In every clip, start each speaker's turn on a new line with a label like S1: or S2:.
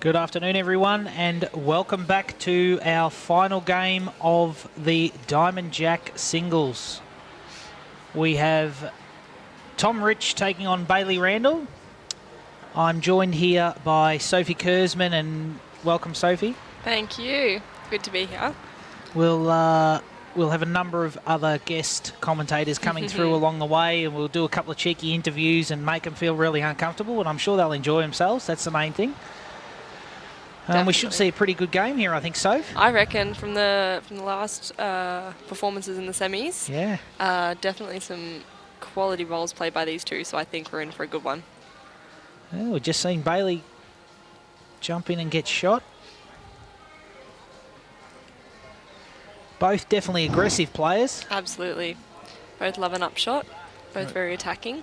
S1: Good afternoon, everyone, and welcome back to our final game of the Diamond Jack singles. We have Tom Rich taking on BAILEE Randell. I'm joined here by Sophie Kurzman, and welcome, Sophie.
S2: Thank you. Good to be here.
S1: We'll have a number of other guest commentators coming through along the way, and we'll do a couple of cheeky interviews and make them feel really uncomfortable, and I'm sure they'll enjoy themselves. That's the main thing. We should see a pretty good game here, I think, Soph.
S2: I reckon from the last performances in the semis, definitely some quality roles played by these two, so I think we're in for a good one.
S1: Yeah, we've just seen BAILEE jump in and get shot. Both definitely aggressive players.
S2: Absolutely. Both love an upshot, both very attacking.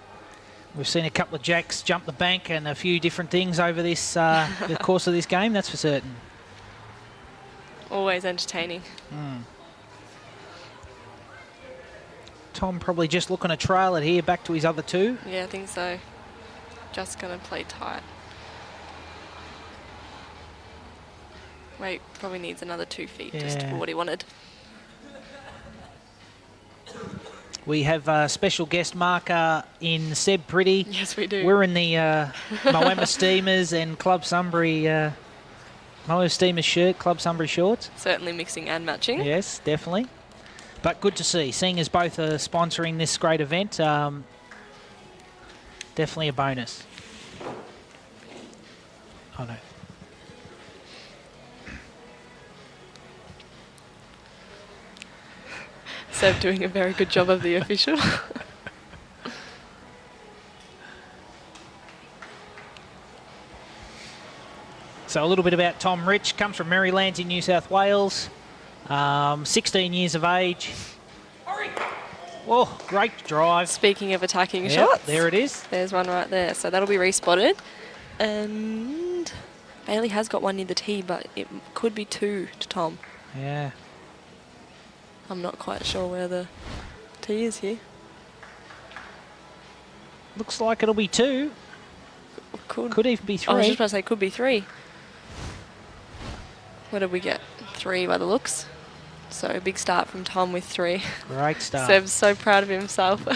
S1: We've seen a couple of jacks jump the bank and a few different things over this the course of this game, that's for certain.
S2: Always entertaining.
S1: Tom probably just looking to trail it here back to his other two.
S2: Yeah, I think so. Just going to play tight. Wait, probably needs another 2 feet just for what he wanted.
S1: We have a special guest marker in Seb Pretty.
S2: Yes, we do.
S1: We're in the Moama Steamers and Club Sunbury, Moama Steamers shirt, Club Sunbury shorts.
S2: Certainly mixing and matching.
S1: Yes, definitely. But good to see. Seeing as both are sponsoring this great event, definitely a bonus. Oh, no.
S2: Seb doing a very good job of the official.
S1: So a little bit about Tom Rich. Comes from Marylands in New South Wales. 16 years of age. Oh, great drive.
S2: Speaking of attacking shots.
S1: There it is.
S2: There's one right there. So that'll be respotted. And BAILEE has got one near the tee, but it could be 2 to Tom.
S1: Yeah.
S2: I'm not quite sure where the tee is here.
S1: Looks like it'll be 2. Could even be 3.
S2: I was just about to say could be 3. What did we get? 3 by the looks. So a big start from Tom with 3.
S1: Great start.
S2: Seb's so proud of himself.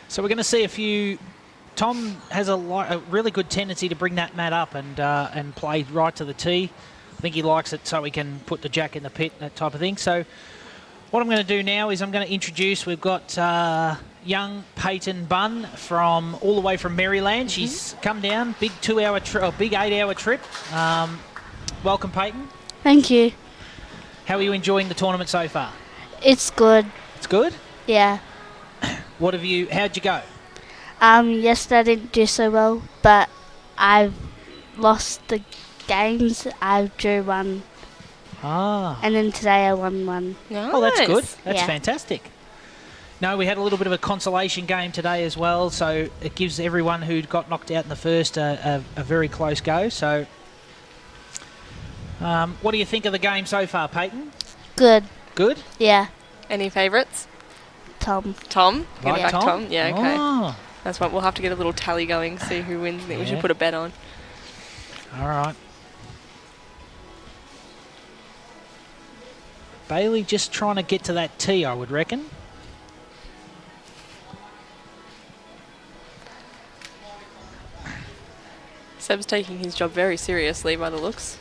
S1: So we're going to see a few. Tom has a really good tendency to bring that mat up and play right to the tee. I think he likes it so he can put the jack in the pit, that type of thing. So what I'm going to do now is I'm going to introduce, we've got young Peyton Bunn from all the way from Maryland. She's come down, big 2-hour trip, or big 8-hour trip. Welcome, Peyton.
S3: Thank you.
S1: How are you enjoying the tournament so far?
S3: It's good.
S1: It's good?
S3: Yeah.
S1: How'd you go?
S3: Yesterday I didn't do so well, but I've lost the games. I drew 1. And then today I won 1.
S2: Nice.
S1: Oh, that's good. That's
S3: Yeah.
S1: fantastic. No, we had a little bit of a consolation game today as well, so it gives everyone who got knocked out in the first a very close go. So what do you think of the game so far, Peyton?
S3: Good.
S1: Good?
S3: Yeah.
S2: Any favourites?
S3: Tom.
S2: Tom?
S1: Like
S2: Getting back
S1: Tom?
S2: Yeah, okay.
S1: Oh,
S2: That's what we'll have to get a little tally going, see who wins. I think we should
S1: Yeah.
S2: put a bet on.
S1: all right. BAILEE just trying to get to that tee, I would reckon.
S2: Seb's taking his job very seriously by the looks.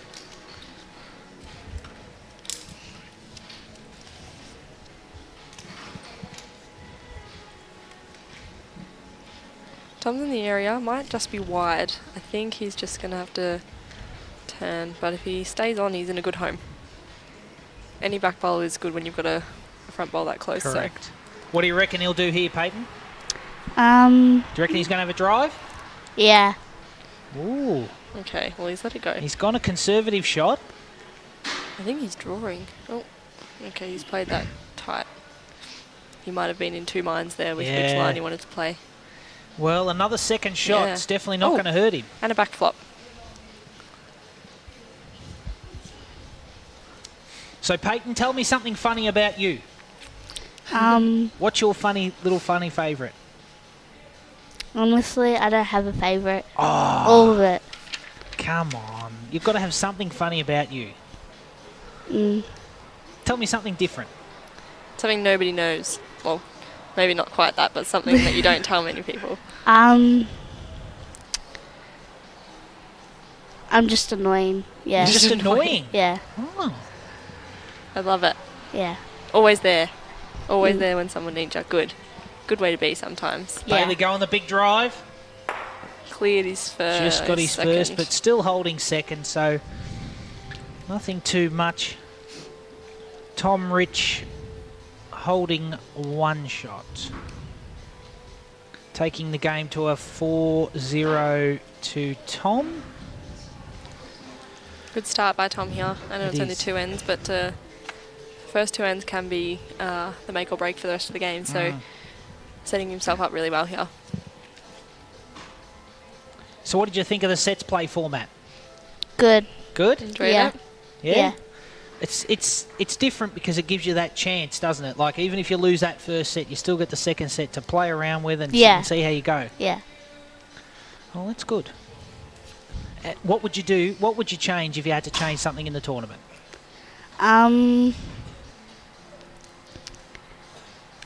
S2: Tom's in the area, might just be wide. I think he's just going to have to turn, but if he stays on, he's in a good home. Any back bowl is good when you've got a front bowl that close.
S1: Correct.
S2: So.
S1: What do you reckon he'll do here, Peyton? Do you reckon he's going to have a drive?
S3: Yeah.
S1: Ooh.
S2: Okay, well, he's let it go.
S1: He's gone a conservative shot.
S2: I think he's drawing. Oh, okay, he's played that tight. He might have been in 2 minds there with which line he wanted to play.
S1: Well, another second shot's definitely not going to hurt him.
S2: And a back flop.
S1: So, Peyton, tell me something funny about you.
S3: Honestly,
S1: What's your funny favourite?
S3: I don't have a favourite.
S1: Oh,
S3: All of it.
S1: come on. You've got to have something funny about you.
S3: Mm.
S1: Tell me something different.
S2: Something nobody knows. Well, maybe not quite that, but something that you don't tell many people.
S3: I'm just annoying. Yeah.
S1: You're just annoying.
S3: Yeah.
S1: Oh.
S2: I love it.
S3: Yeah.
S2: Always there. Always
S3: Mm.
S2: there when someone needs you. Good. Good way to be sometimes.
S3: Yeah.
S1: Bailey go on the big drive.
S2: Cleared his first.
S1: Just got his
S2: second.
S1: first, but still holding second, so nothing too much. Tom Rich holding one shot. Taking the game to a 4-0 to Tom.
S2: Good start by Tom here. I know
S1: It
S2: it's only
S1: is.
S2: 2 ends, but first 2 ends can be the make or break for the rest of the game. So setting himself up really well here.
S1: So what did you think of the sets play format?
S3: Good.
S1: Good?
S2: Enjoyed
S3: Yeah.
S2: it.
S1: Yeah. It's different because it gives you that chance, doesn't it? Like, even if you lose that first set, you still get the second set to play around with and,
S3: Yeah.
S1: and see how you go.
S3: Yeah.
S1: Oh, that's good. What would you do? What would you change if you had to change something in the tournament?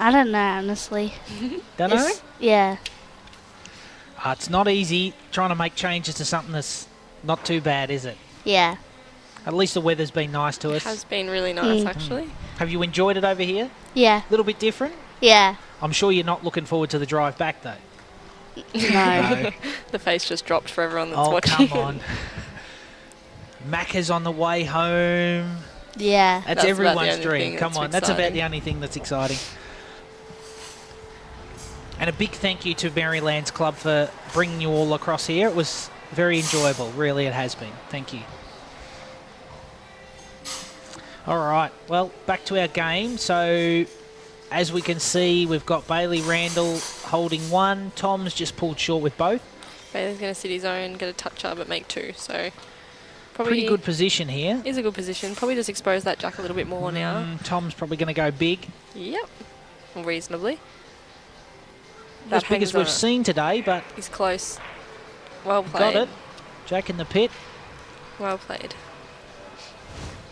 S3: I don't know, honestly.
S1: Don't know?
S3: Yeah.
S1: It's not easy trying to make changes to something that's not too bad, is it?
S3: Yeah.
S1: At least the weather's been nice to us.
S2: Has been really nice,
S3: Mm.
S2: actually.
S1: Have you enjoyed it over here?
S3: Yeah.
S1: A little bit different?
S3: Yeah.
S1: I'm sure you're not looking forward to the drive back, though.
S3: No.
S2: The face just dropped for everyone that's
S1: Oh,
S2: watching.
S1: come on. Macca's on the way home.
S3: Yeah.
S1: That's
S2: That's about the
S1: everyone's
S2: only
S1: dream.
S2: thing
S1: Come
S2: that's
S1: on, that's about
S2: exciting.
S1: the only thing that's exciting. And a big thank you to Maryland's Club for bringing you all across here. It was very enjoyable. Really, it has been. Thank you. All right, well, back to our game. So, as we can see, we've got Bailey Randell holding one. Tom's just pulled short with both.
S2: Bailey's going to sit his own, get a toucher, but make 2. So probably
S1: Pretty good position here.
S2: is a good position. Probably just expose that jack a little bit more now.
S1: Tom's probably going to go big.
S2: Yep. Reasonably.
S1: As big as
S2: hangs on
S1: we've
S2: it.
S1: seen today, but
S2: He's close. Well played.
S1: got it. Jack in the pit.
S2: Well played.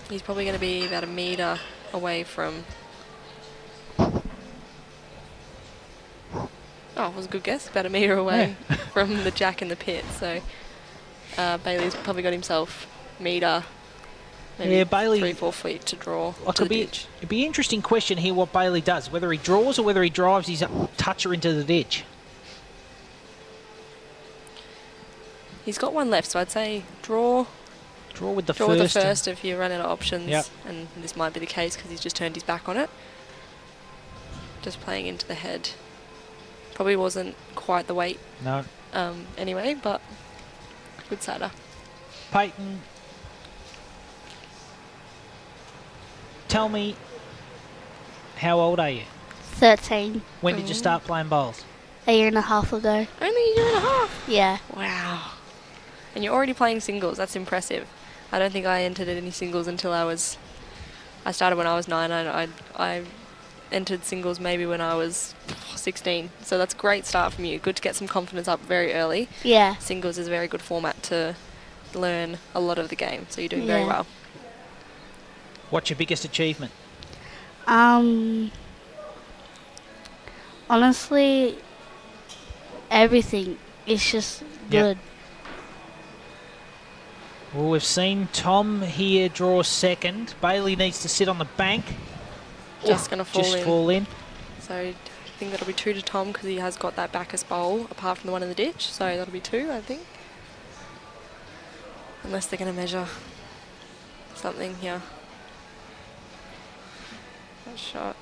S2: He's probably going to be about a metre away from... Oh, it was a good guess. About a metre away from the jack in the pit. So Bailey's probably got himself metre, maybe
S1: Yeah, Bailey-
S2: 3-4 feet to draw
S1: Like
S2: to the
S1: it'd
S2: ditch.
S1: be an interesting question here what Bailey does, whether he draws or whether he drives his toucher into the ditch.
S2: He's got one left, so I'd say draw.
S1: Draw with the
S2: Draw
S1: first.
S2: with the first if you run out of options.
S1: Yep.
S2: And this might be the case because he's just turned his back on it. Just playing into the head. Probably wasn't quite the weight
S1: No.
S2: anyway, but good sider.
S1: Peyton, tell me, how old are you?
S3: 13.
S1: When did you start playing bowls?
S3: A year and a half ago.
S2: Only a year and a half.
S3: Yeah.
S2: Wow. And you're already playing singles. That's impressive. I don't think I entered any singles until I started when I was 9. I entered singles maybe when I was 16. So that's a great start from you. Good to get some confidence up very early.
S3: Yeah.
S2: Singles is a very good format to learn a lot of the game. So you're doing very
S3: Yeah.
S2: well.
S1: What's your biggest achievement?
S3: Honestly, everything is just good.
S1: Well, we've seen Tom here draw second. Bailey needs to sit on the bank.
S2: Just going to fall
S1: Just
S2: in.
S1: fall in.
S2: So I think that'll be 2 to Tom because he has got that backus bowl apart from the one in the ditch. So that'll be 2, I think. Unless they're going to measure something here. That shot.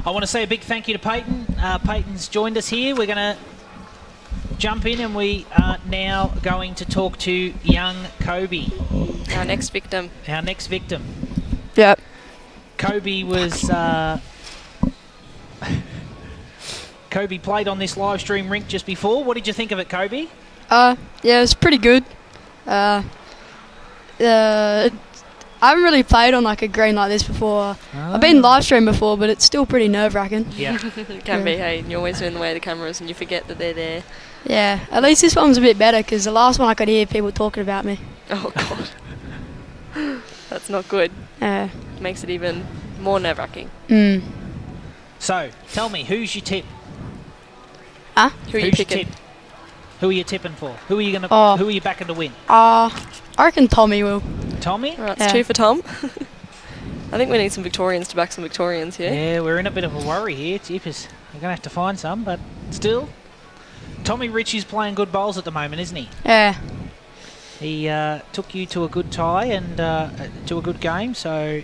S1: I want to say a big thank you to Peyton. Peyton's joined us here. We're going to jump in and we are now going to talk to young Kobe,
S2: Our next victim.
S1: our next victim.
S2: Yep.
S1: Kobe Kobe played on this live stream rink just before. What did you think of it, Kobe?
S4: Yeah, it's pretty good. I haven't really played on like a green like this before. I've been live stream before, but it's still pretty nerve-wracking.
S1: Yeah.
S2: It can be, hey, and you're always in the way of the cameras and you forget that they're there.
S4: Yeah, at least this one's a bit better because the last one I could hear people talking about me.
S2: Oh, God. That's not good. Makes it even more nerve-wracking.
S1: So, tell me, who's your tip?
S2: Who are you
S1: Who's
S2: picking?
S1: your tip? Who are you tipping for? Who are you gonna?
S4: Oh.
S1: Who are you backing to win?
S4: I reckon Tommy will.
S1: Tommy?
S2: All right, it's 2 for Tom. I think we need some Victorians to back some Victorians here.
S1: Yeah, we're in a bit of a worry here, Tippers. We're gonna have to find some, but still, Tommy Ritchie's playing good bowls at the moment, isn't he?
S4: Yeah.
S1: He took you to a good tie and to a good game, so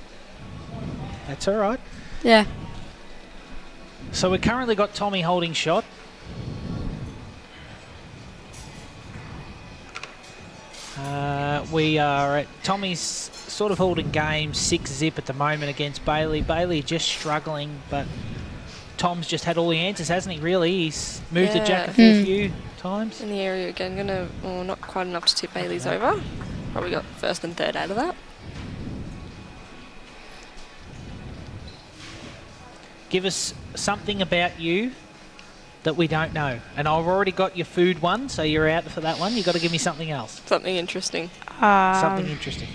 S1: that's all right.
S4: Yeah.
S1: So we've currently got Tommy holding shot. We are at Tommy's sort of holding game 6-zip at the moment against Bailey. Bailey just struggling, but Tom's just had all the answers, hasn't he, really? He's moved the jack a fair few times.
S2: In the area again, not quite enough to tip Bailey's over. Probably got first and third out of that.
S1: Give us something about you that we don't know. And I've already got your food one, so you're out for that one. You've got to give me something else.
S2: Something interesting.
S1: Something interesting.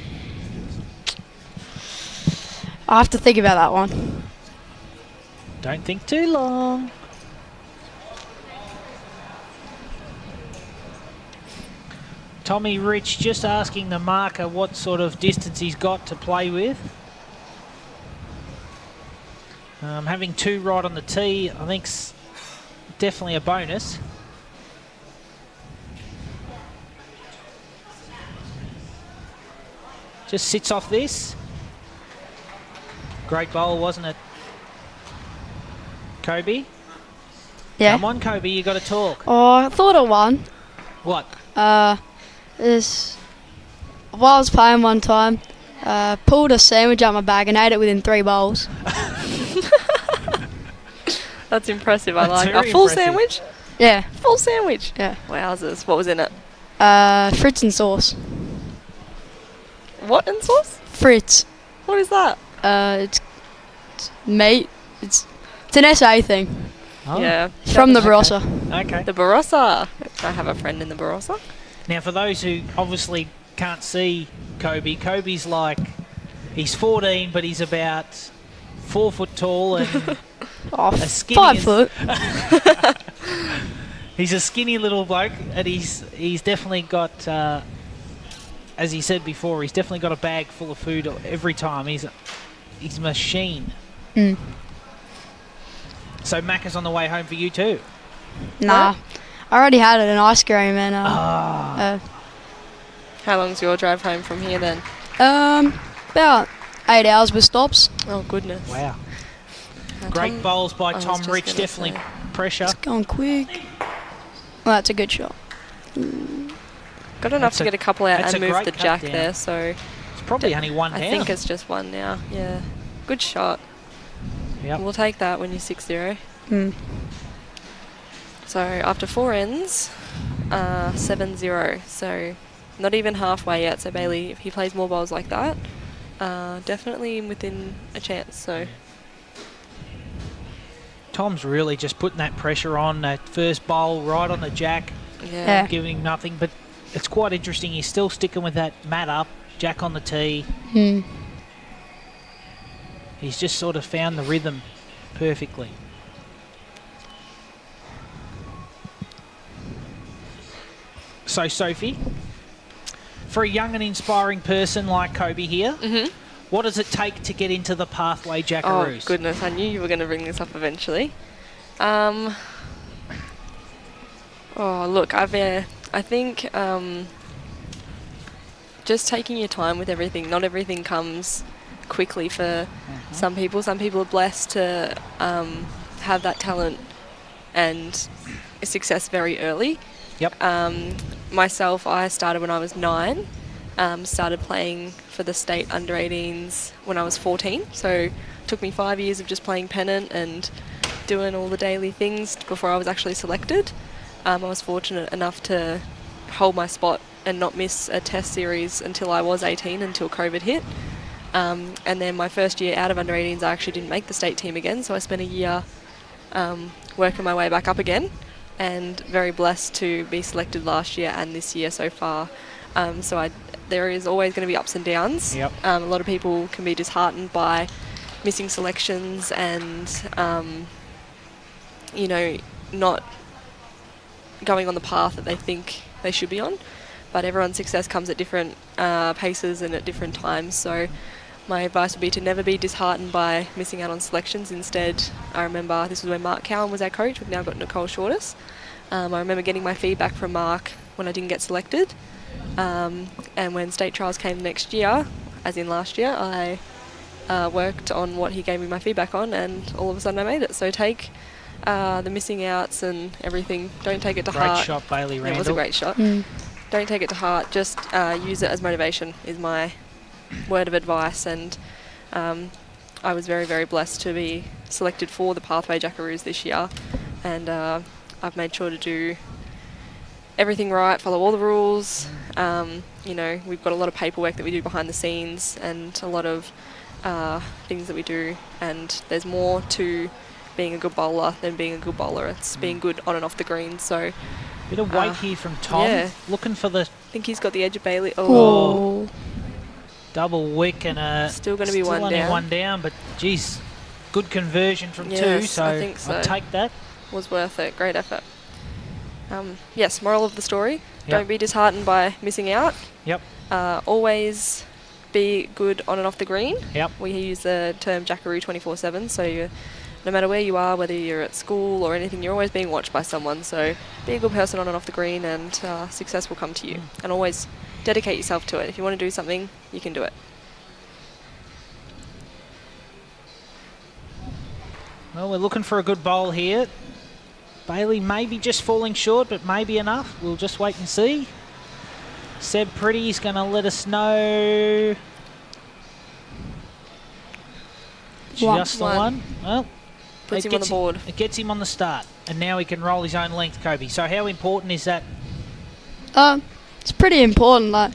S4: I have to think about that one.
S1: Don't think too long. Tommy Rich just asking the marker what sort of distance he's got to play with. Having 2 right on the tee, I think's definitely a bonus. Just sits off this. Great bowl, wasn't it? Kobe?
S4: Yeah.
S1: Come on, Kobe, you got to talk.
S4: Oh, I thought of one.
S1: What?
S4: This. While I was playing one time, pulled a sandwich out my bag and ate it within 3 bowls.
S2: That's impressive. I
S1: That's
S2: like
S1: very
S2: a full
S1: impressive.
S2: sandwich.
S4: Yeah.
S2: Full sandwich.
S4: Yeah.
S2: Wowzers. What was in it?
S4: Fritz and sauce.
S2: What in sauce?
S4: Fritz.
S2: What is that?
S4: It's meat. It's an SA thing.
S1: Oh.
S2: Yeah.
S4: It's from the Barossa.
S1: Okay.
S2: The Barossa. I have a friend in the Barossa.
S1: Now, for those who obviously can't see Kobe, Kobe's like, he's 14, but he's about 4 foot tall and
S4: Oh,
S1: a skinny
S4: 5 foot.
S1: He's a skinny little bloke, and he's definitely got, as he said before, he's definitely got a bag full of food every time. He's a machine. So Macca's on the way home for you too.
S4: Nah. I already had it, an ice cream and
S2: How long's your drive home from here then?
S4: about 8 hours with stops.
S2: Oh, goodness.
S1: Wow.
S2: Now,
S1: Great
S2: Tom-
S1: bowls by
S2: I was
S1: Tom
S2: just
S1: Rich,
S2: gonna
S1: definitely
S2: say.
S1: pressure.
S4: It's going quick. Well, that's a good shot.
S2: Got enough
S1: That's
S2: to
S1: a-
S2: get a couple out
S1: that's
S2: and
S1: a
S2: move
S1: great
S2: the
S1: cut
S2: jack
S1: down.
S2: there, so
S1: It's probably only one
S2: I
S1: down.
S2: think it's just one now. Yeah. Good shot.
S1: Yep.
S2: We'll take that when you're 6-0. So after 4 ends, 7-0. So not even halfway yet. So Bailey, if he plays more bowls like that, definitely within a chance. So
S1: Tom's really just putting that pressure on that first bowl right on the jack,
S2: yeah.
S1: giving him nothing. But it's quite interesting. He's still sticking with that mat up, jack on the tee. He's just sort of found the rhythm perfectly. So, Sophie, for a young and inspiring person like Kobe here, what does it take to get into the pathway Jackaroos?
S2: Oh goodness, I knew you were going to bring this up eventually. Oh look, I think just taking your time with everything. Not everything comes quickly for some people. Some people are blessed to have that talent and success very early.
S1: Yep.
S2: Myself, I started when I was 9. Started playing for the state under 18s when I was 14. So it took me 5 years of just playing pennant and doing all the daily things before I was actually selected. I was fortunate enough to hold my spot and not miss a test series until I was 18, until COVID hit. And then my first year out of under-18s, I actually didn't make the state team again, so I spent a year working my way back up again, and very blessed to be selected last year and this year so far. There is always going to be ups and downs.
S1: Yep.
S2: A lot of people can be disheartened by missing selections and, not going on the path that they think they should be on. But everyone's success comes at different paces and at different times. So my advice would be to never be disheartened by missing out on selections. Instead, I remember this was when Mark Cowan was our coach. We've now got Nicole Shortis. I remember getting my feedback from Mark when I didn't get selected. And when state trials came next year, as in last year, I worked on what he gave me my feedback on, and all of a sudden I made it. So take the missing outs and everything, don't take it to heart.
S1: Great shot, BAILEE Randell.
S2: It was a great shot. Don't take it to heart, just use it as motivation is my word of advice. And I was very, very blessed to be selected for the Pathway Jackaroos this year, and I've made sure to do everything right, follow all the rules. We've got a lot of paperwork that we do behind the scenes and a lot of things that we do, and there's more to being a good bowler than being a good bowler. It's being good on and off the green. So
S1: bit of weight here from Tom.
S2: Yeah.
S1: Looking for the...
S2: I think he's got the edge of BAILEE.
S1: Oh. Double wick and a...
S2: Still going to be one
S1: only
S2: down.
S1: one down, but geez, good conversion from
S2: Yes,
S1: two, so
S2: I think so.
S1: I'll take that.
S2: Was worth it. Great effort. Yes, moral of the story.
S1: Yep.
S2: Don't be disheartened by missing out.
S1: Yep.
S2: Always be good on and off the green.
S1: Yep.
S2: We use the term Jackaroo 24/7, so no matter where you are, whether you're at school or anything, you're always being watched by someone. So be a good person on and off the green, and success will come to you. And always dedicate yourself to it. If you want to do something, you can do it.
S1: Well, we're looking for a good bowl here. BAILEE may be just falling short, but maybe enough. We'll just wait and see. Seb Pretty's going to let us know. Just the one. Well,
S2: Puts him on the board.
S1: It gets him on the start, and now he can roll his own length, Kobe. So how important is that?
S4: It's pretty important. Like,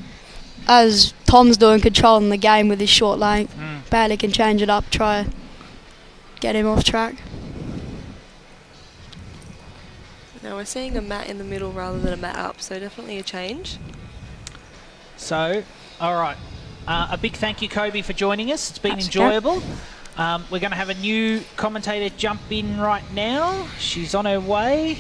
S4: as Tom's doing, controlling the game with his short length, BAILEE can change it up, try get him off track.
S2: Now we're seeing a mat in the middle rather than a mat up, so definitely a change.
S1: So, all right. A big thank you, Kobe, for joining us. It's been enjoyable. We're going to have a new commentator jump in right now. She's on her way.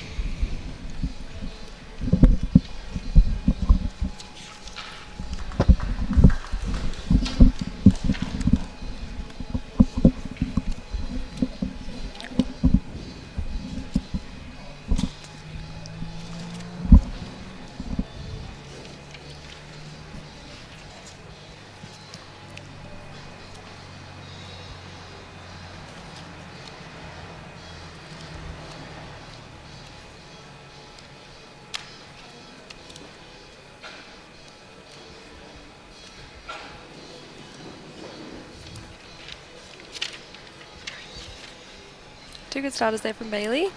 S2: Two good starters there from BAILEE.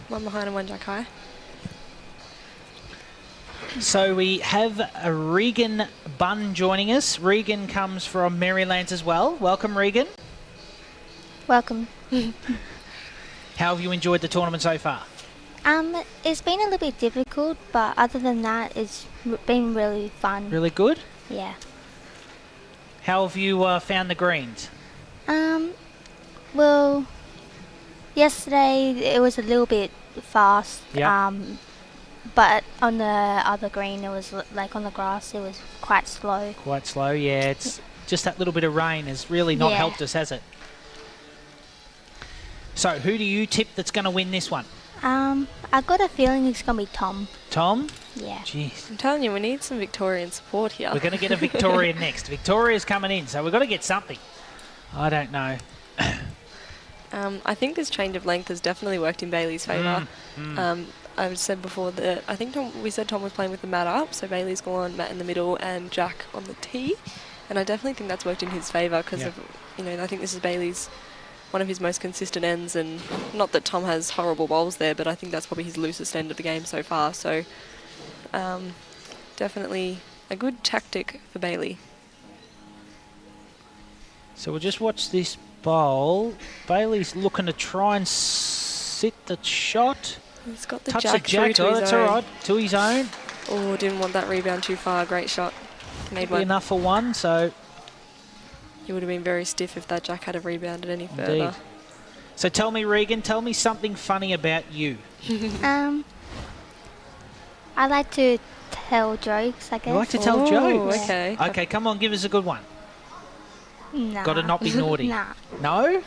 S2: One behind and one jack high.
S1: So we have Regan Bunn joining us. Regan comes from Marylands as well. Welcome, Regan.
S5: Welcome.
S1: How have you enjoyed the tournament so far?
S5: It's been a little bit difficult, but other than that, it's been really fun.
S1: Really good?
S5: Yeah.
S1: How have you found the greens?
S5: Well, yesterday it was a little bit fast.
S1: Yeah.
S5: But on the other green, it was like on the grass, it was quite slow.
S1: Quite slow, yeah. It's just that little bit of rain has really not helped us, has it? So, who do you tip that's going to win this one?
S5: I got a feeling it's going to be Tom.
S1: Tom?
S5: Yeah.
S1: Jeez.
S2: I'm telling you, we need some Victorian support here.
S1: We're going to get a Victorian next. Victoria's coming in, so we've got to get something. I don't know.
S2: I think this change of length has definitely worked in BAILEE's favour. I've said before that I think we said Tom was playing with the mat up, so BAILEE's gone mat in the middle and jack on the tee, and I definitely think that's worked in his favour because of, I think this is BAILEE's one of his most consistent ends, and not that Tom has horrible bowls there, but I think that's probably his loosest end of the game so far. So definitely a good tactic for Bailey.
S1: So we'll just watch this bowl. Bailey's looking to try and sit the shot.
S2: He's got the
S1: Touch
S2: jack
S1: the jack.
S2: through to
S1: Oh,
S2: his
S1: that's
S2: own.
S1: all right. To his own.
S2: Oh, didn't want that rebound too far. Great shot. Made
S1: Be
S2: one.
S1: enough for one. So
S2: He would have been very stiff if that jack had have rebounded any
S1: indeed.
S2: further.
S1: So tell me, Regan, tell me something funny about you.
S5: I like to tell jokes, I guess.
S1: You like to tell
S2: Oh,
S1: jokes.
S2: okay.
S1: Okay, come on, give us a good one.
S5: Nah.
S1: Got to not be naughty.
S5: Nah.
S1: No?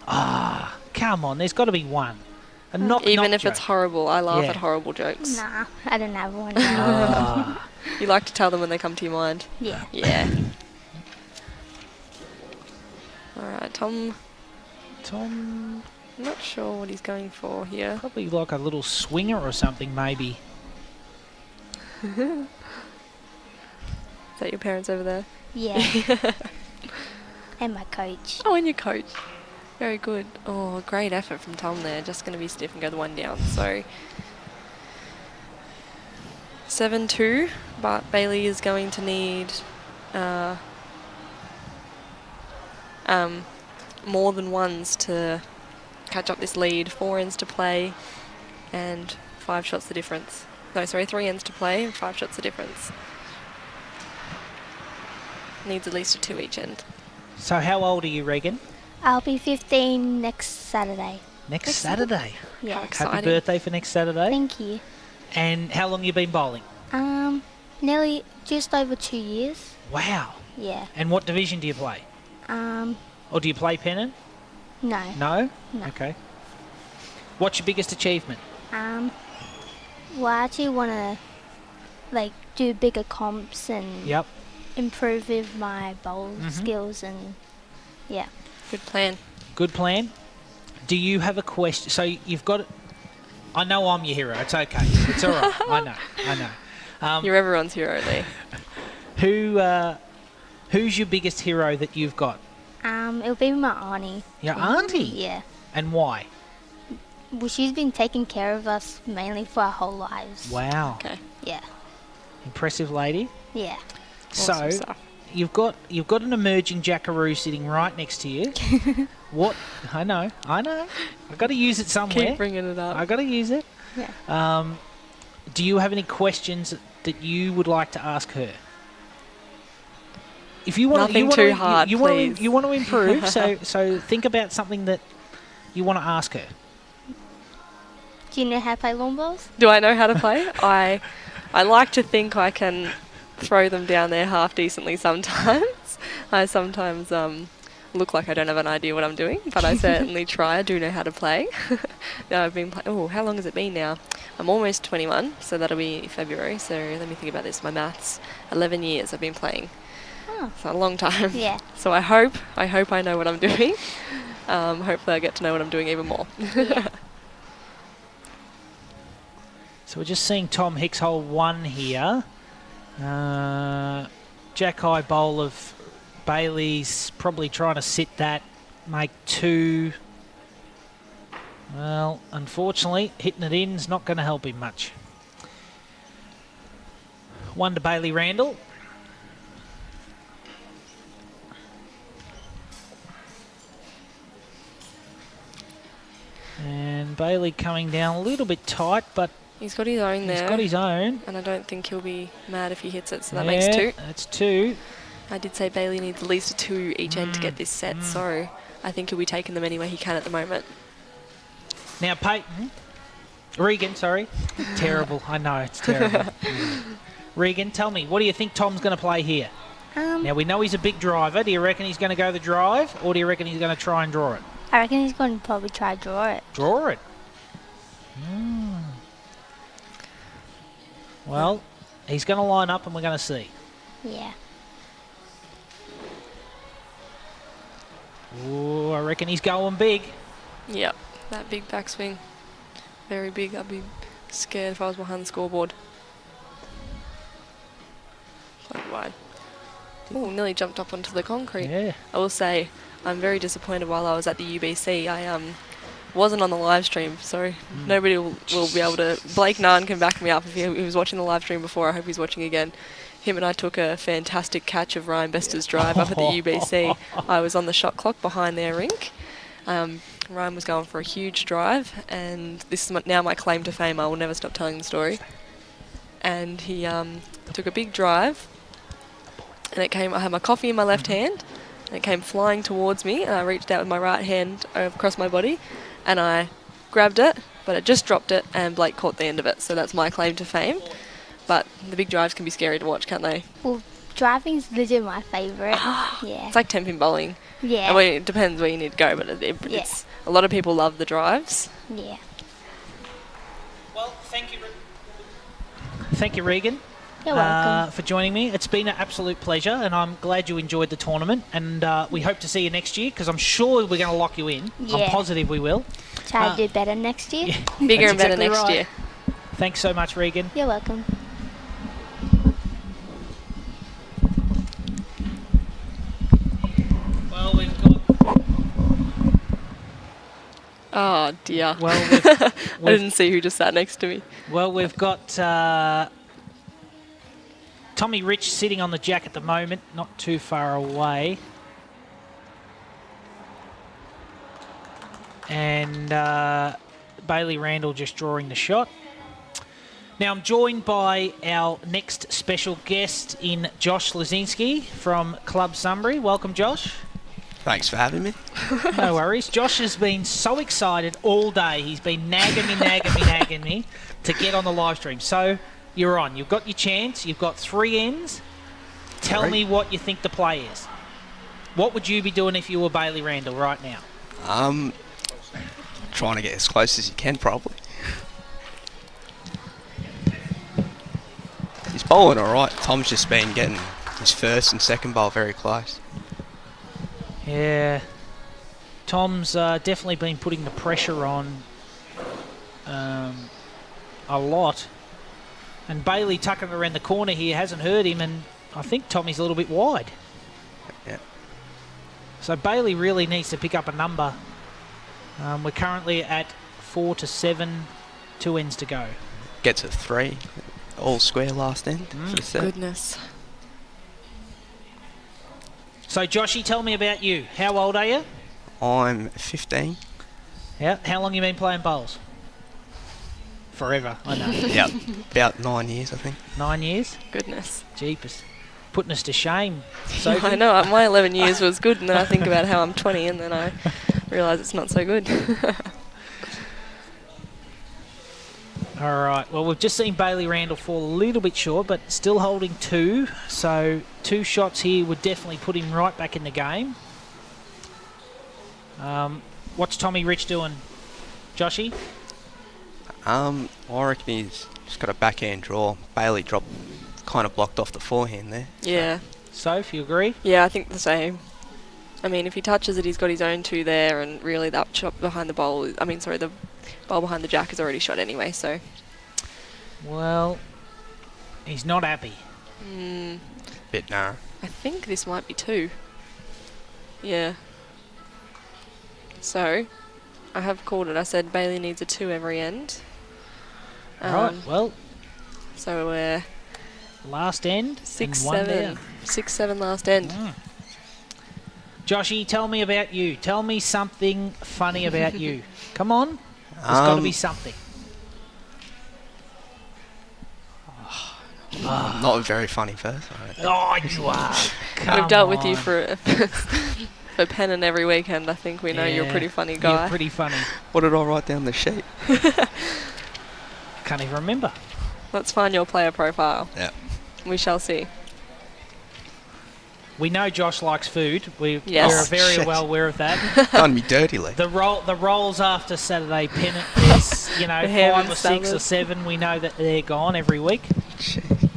S1: Ah, come on. There's got to be one. A knock
S2: Even if
S1: joke.
S2: it's horrible, I laugh
S1: Yeah.
S2: at horrible jokes.
S5: Nah, I don't have one.
S1: Ah.
S2: You like to tell them when they come to your mind.
S5: Yeah.
S2: Yeah. Alright, Tom,
S1: Tom,
S2: I'm not sure what he's going for here.
S1: probably like a little swinger or something, maybe.
S2: Is that your parents over there?
S5: Yeah. And my coach.
S2: Oh, and your coach. Very good. Oh, great effort from Tom there. Just going to be stiff and go the one down. So 7-2, but Bailey is going to need more than ones to catch up this lead. 4 ends to play and 5 shots the difference. No, sorry, 3 ends to play and 5 shots the difference. Needs at least a 2 each end.
S1: So how old are you, Regan?
S5: I'll be 15 next Saturday.
S1: Next Saturday.
S5: Yeah.
S2: How exciting.
S1: Happy birthday for next Saturday.
S5: Thank you.
S1: And how long you been bowling?
S5: Nearly just over 2 years.
S1: Wow.
S5: Yeah.
S1: And what division do you play? Or do you play pennant?
S5: No.
S1: No?
S5: No.
S1: Okay. What's your biggest achievement?
S5: Well, I actually want to, like, do bigger comps and
S1: Yep.
S5: improve with my bowl skills and, yeah.
S2: Good plan.
S1: Good plan. Do you have a question? So you've got... I know I'm your hero. It's okay. It's all right. I know.
S2: You're everyone's hero there.
S1: Who's your biggest hero that you've got?
S5: It'll be my auntie.
S1: Your auntie?
S5: Yeah.
S1: And why?
S5: Well, she's been taking care of us mainly for our whole lives.
S1: Wow.
S2: Okay.
S5: Yeah.
S1: Impressive lady.
S5: Yeah.
S2: Awesome
S1: So
S2: stuff.
S1: you've got an emerging jackaroo sitting right next to you. What? I know. I've got to use it somewhere.
S2: Keep bringing it up.
S1: I've got to use it.
S5: Yeah.
S1: Do you have any questions that you would like to ask her? If you want,
S2: Nothing too hard, please.
S1: You want to improve. so think about something that you want to ask her.
S5: Do you know how to play lawn bowls?
S2: Do I know how to play? I like to think I can throw them down there half decently sometimes. I sometimes look like I don't have an idea what I'm doing, but I certainly try. I do know how to play. Now I've been playing... Oh, how long has it been now? I'm almost 21, so that'll be February. So let me think about this. My maths. 11 years I've been playing.
S5: Oh.
S2: It's a long time.
S5: Yeah.
S2: So I hope I know what I'm doing. Hopefully I get to know what I'm doing even more.
S5: Yeah.
S1: So we're just seeing Tom Hicks hole 1 here. Jack high bowl of Bailey's probably trying to sit that, make 2. Well, unfortunately, hitting it in is not going to help him much. 1 to BAILEE Randell. And Bailey coming down a little bit tight, but
S2: He's got his own there.
S1: he's got his own.
S2: And I don't think he'll be mad if he hits it, so that
S1: Yeah,
S2: makes 2.
S1: That's 2.
S2: I did say Bailey needs at least a 2 each end to get this set, so I think he'll be taking them any way he can at the moment.
S1: Now, Regan, sorry. Terrible. I know, it's terrible. Regan, tell me, what do you think Tom's going to play here? Now, we know he's a big driver. Do you reckon he's going to go the drive, or do you reckon he's going to try and draw it?
S5: I reckon he's going to probably try to draw it.
S1: Draw it. Well, he's going to line up and we're going to see.
S5: Yeah.
S1: Ooh, I reckon he's going big.
S2: Yep, that big backswing. Very big. I'd be scared if I was behind the scoreboard. Quite wide. Oh, nearly jumped up onto the concrete.
S1: Yeah.
S2: I will say, I'm very disappointed while I was at the UBC. I wasn't on the live stream, so nobody will be able to... Blake Nunn can back me up if he was watching the live stream before. I hope he's watching again. Him and I took a fantastic catch of Ryan Bester's drive up at the UBC. I was on the shot clock behind their rink. Ryan was going for a huge drive, and this is now my claim to fame. I will never stop telling the story. And he took a big drive, and it came. I had my coffee in my left hand, and it came flying towards me, and I reached out with my right hand across my body, and I grabbed it, but I just dropped it, and Blake caught the end of it. So that's my claim to fame. But the big drives can be scary to watch, can't they?
S5: Well, driving's legit my favourite. Yeah.
S2: It's like 10-pin bowling.
S5: Yeah.
S2: I mean, it depends where you need to go, but it's a lot of people love the drives.
S5: Yeah.
S1: Well, thank you, Regan.
S5: You're welcome.
S1: For joining me. It's been an absolute pleasure, and I'm glad you enjoyed the tournament. And we hope to see you next year, because I'm sure we're going to lock you in.
S5: Yeah.
S1: I'm positive we will.
S5: Try to do better next year.
S1: Yeah,
S2: Bigger and better
S1: exactly
S2: next
S1: right.
S2: year.
S1: Thanks so much, Regan.
S5: You're welcome.
S1: Well, we've got...
S2: Oh, dear.
S1: Well,
S2: I didn't see who just sat next to me.
S1: Well, we've got Tommy Rich sitting on the jack at the moment, not too far away. And BAILEE Randell just drawing the shot. Now I'm joined by our next special guest in Josh Lazinski from Club Sunbury. Welcome, Josh.
S6: Thanks for having me.
S1: No worries. Josh has been so excited all day. He's been nagging me to get on the live stream. So you're on. You've got your chance. You've got 3 ends. Tell me what you think the play is. What would you be doing if you were BAILEE Randell right now?
S6: Trying to get as close as you can, probably. He's bowling all right. Tom's just been getting his first and second bowl very close.
S1: Yeah. Tom's definitely been putting the pressure on a lot. And BAILEE tucking around the corner here hasn't heard him, and I think Tommy's a little bit wide.
S6: Yeah.
S1: So BAILEE really needs to pick up a number. We're currently at 4 to 7, 2 ends to go.
S6: Gets a 3, all square last end for the set.
S2: Goodness.
S1: So Joshy, tell me about you. How old are you?
S6: I'm 15.
S1: Yeah. How long you been playing bowls? Forever, I know.
S6: Yep, about 9 years, I think.
S1: 9 years?
S2: Goodness.
S1: Jeepers. Putting us to shame. Sophie?
S2: I know. My 11 years was good, and then I think about how I'm 20, and then I realise it's not so good.
S1: All right. Well, we've just seen BAILEE Randell fall a little bit short, but still holding 2. So 2 shots here would definitely put him right back in the game. What's Tommy Rich doing, Joshy?
S6: I reckon he's just got a backhand draw. BAILEE kind of blocked off the forehand there.
S2: Yeah.
S1: Soph, you agree?
S2: Yeah, I think the same. I mean, if he touches it, he's got his own 2 there, and really that shot behind the bowl, the bowl behind the jack is already shot anyway, so.
S1: Well, he's not happy.
S6: Bit narrow.
S2: I think this might be 2. Yeah. So, I have called it. I said BAILEE needs a 2 every end.
S1: Right, well.
S2: So we're
S1: last end.
S2: 6,
S1: and 1
S2: 7.
S1: down.
S2: 6, 7 last end.
S1: Joshy, tell me about you. Tell me something funny about you. Come on. There's got to be something.
S6: I'm not a very funny person.
S1: Oh, you are.
S2: We've dealt with you for Pennon every weekend. I think we know you're a pretty funny guy.
S1: You're pretty funny.
S6: What did I write down the sheet?
S1: Can't even remember.
S2: Let's find your player profile.
S6: Yeah.
S2: We shall see.
S1: We know Josh likes food. We're
S2: Yes.
S1: very well aware of that.
S6: Done me dirty, Lee.
S1: The rolls after Saturday Pennant is,
S2: The ham
S1: 5
S2: and
S1: or 6 or
S2: salad.
S1: 7. We know that they're gone every week.
S6: Jeez.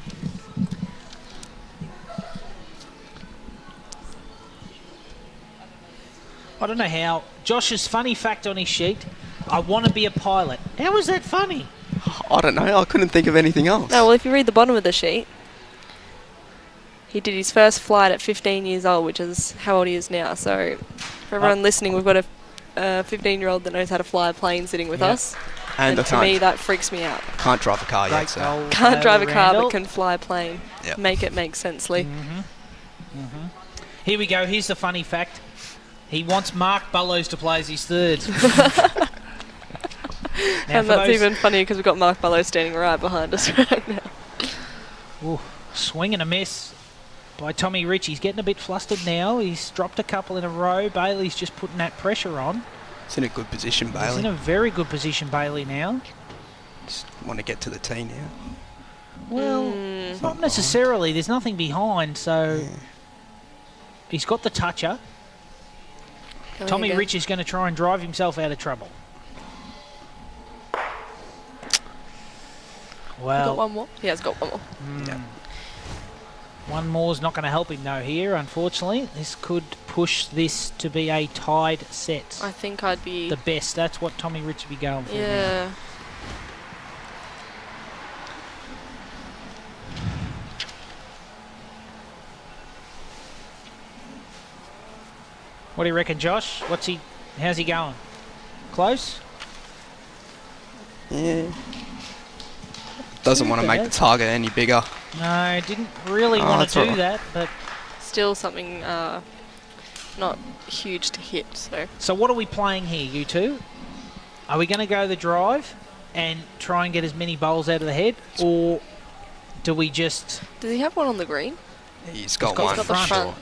S1: I don't know how. Josh's funny fact on his sheet, I want to be a pilot. How is that funny?
S6: I don't know. I couldn't think of anything else.
S2: No, well, if you read the bottom of the sheet, he did his first flight at 15 years old, which is how old he is now. So for everyone listening, we've got a 15-year-old that knows how to fly a plane sitting with us.
S6: And I
S2: to me, that freaks me out.
S6: can't drive a car
S1: Great
S6: yet, so
S1: goal,
S2: Can't drive a
S1: Bailey
S2: car,
S1: Randell.
S2: but can fly a plane.
S6: Yep.
S2: Make it make sense, Lee.
S1: Here we go. Here's the funny fact. He wants Mark Bellows to play as his third.
S2: And that's even funnier because we've got Mark Bellows standing right behind us right now.
S1: Ooh, swing and a miss by Tommy Rich. He's getting a bit flustered now. He's dropped a couple in a row. Bailey's just putting that pressure on.
S6: it's in a good position,
S1: He's
S6: Bailey.
S1: in a very good position, Bailey, now.
S6: Just want to get to the tee now.
S1: Well, not necessarily. There's nothing behind, so he's got the toucher.
S2: Going
S1: Tommy
S2: again.
S1: Rich is going to try and drive himself out of trouble.
S2: Got
S1: Well,
S2: one more? He has got one more.
S6: Yeah.
S1: one more's not going to help him though here, unfortunately. This could push this to be a tied set.
S2: I think I'd be...
S1: The best. That's what Tommy Rich would be going for. now.
S2: Yeah.
S1: What do you reckon, Josh? How's he going? Close?
S6: Yeah. Doesn't want to make the
S1: bad.
S6: target any bigger.
S1: No, didn't really
S6: Oh,
S1: want
S6: that's
S1: to do
S6: alright.
S1: that, but
S2: Still something not huge to hit, so...
S1: so what are we playing here, you two? Are we going to go the drive and try and get as many bowls out of the head, or do we just...
S2: Does he have one on the green?
S6: He's got
S1: got
S6: one.
S1: the front.
S6: Sure.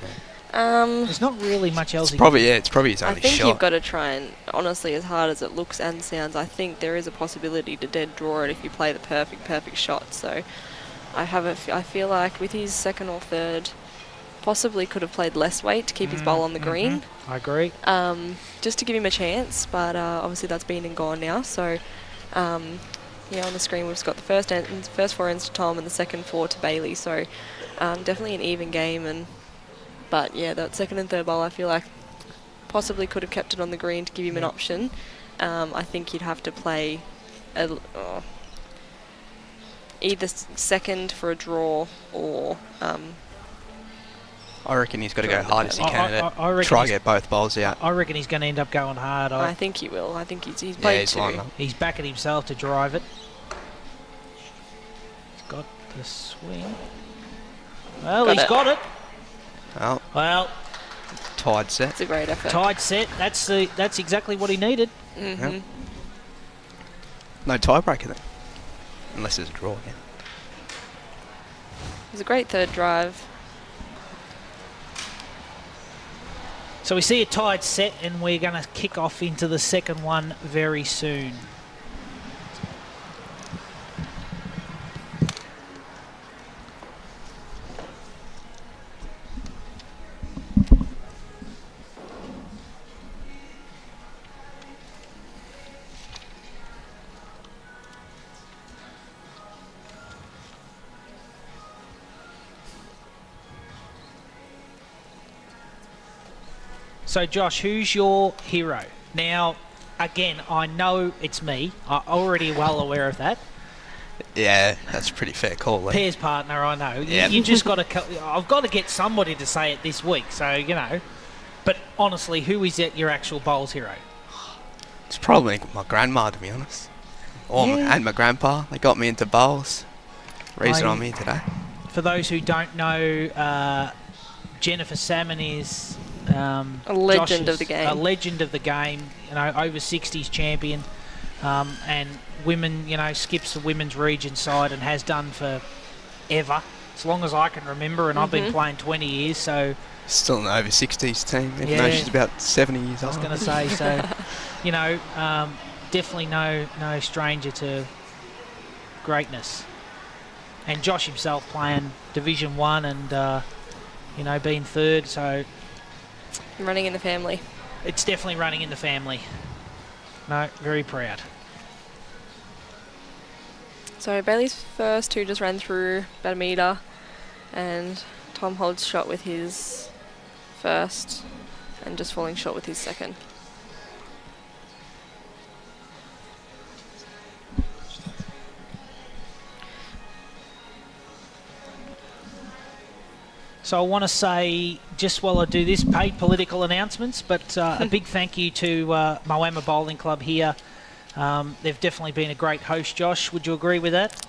S1: There's not really much else.
S6: It's probably his
S2: I
S6: only
S2: think
S6: shot.
S2: you've got to try and, honestly, as hard as it looks and sounds, I think there is a possibility to dead draw it if you play the perfect shot. So I feel like with his second or third, possibly could have played less weight to keep his bowl on the green,
S1: I agree.
S2: just to give him a chance. But obviously that's been and gone now. So yeah, on the screen we've got the first four ends to Tom and the second four to Bailey. So definitely an even game. But yeah, that second and third bowl, I feel like possibly could have kept it on the green to give him an option. I think you'd have to play either second for a draw or...
S6: I reckon he's got to go
S2: Try
S6: hard as he can
S1: I
S6: to
S1: reckon
S6: try
S1: he's-
S6: get both bowls out.
S1: I reckon he's going to end up going hard.
S2: I think he will. I think he's
S6: Yeah,
S2: played
S6: he's
S2: two.
S6: lined up.
S1: He's backing himself to drive it. He's got the swing. Well,
S2: Got
S1: he's
S2: it.
S1: got it.
S6: Well,
S1: Well,
S6: tied set.
S2: It's a great effort.
S1: tied set. That's exactly what he needed.
S2: Mm-hmm.
S6: No tiebreaker then. Unless there's a draw, yeah.
S2: It was a great third drive.
S1: So we see a tied set, and we're going to kick off into the second one very soon. So, Josh, who's your hero? Now, again, I know it's me. I'm already well aware of that.
S6: Yeah, that's a pretty fair call, Lee.
S1: Pairs partner, I know.
S6: Yeah.
S1: You just got to... I've got to get somebody to say it this week, so, you know. But honestly, who is your actual bowls hero?
S6: It's probably my grandma, to be honest. And my grandpa. They got me into bowls. Reason I'm here today.
S1: For those who don't know, Jennifer Salmon is...
S2: A legend
S1: Josh's-
S2: of the game.
S1: A legend of the game, you know, over 60s champion, and women, you know, skips the women's region side and has done for ever, as long as I can remember, and I've been playing 20 years, so...
S6: Still an over 60s team, even
S1: Yeah.
S6: though she's about 70 years
S1: I
S6: old.
S1: was going to say, so, you know, definitely no stranger to greatness. And Josh himself playing Division 1 and, you know, being third, so...
S2: Running in the family.
S1: It's definitely running in the family. No, very proud.
S2: So Bailey's first two just ran through about a metre, and Tom holds shot with his first and just falling short with his second.
S1: So I want to say, just while I do this, paid political announcements, but a big thank you to Moama Bowling Club here. They've definitely been a great host, Josh. Would you agree with that?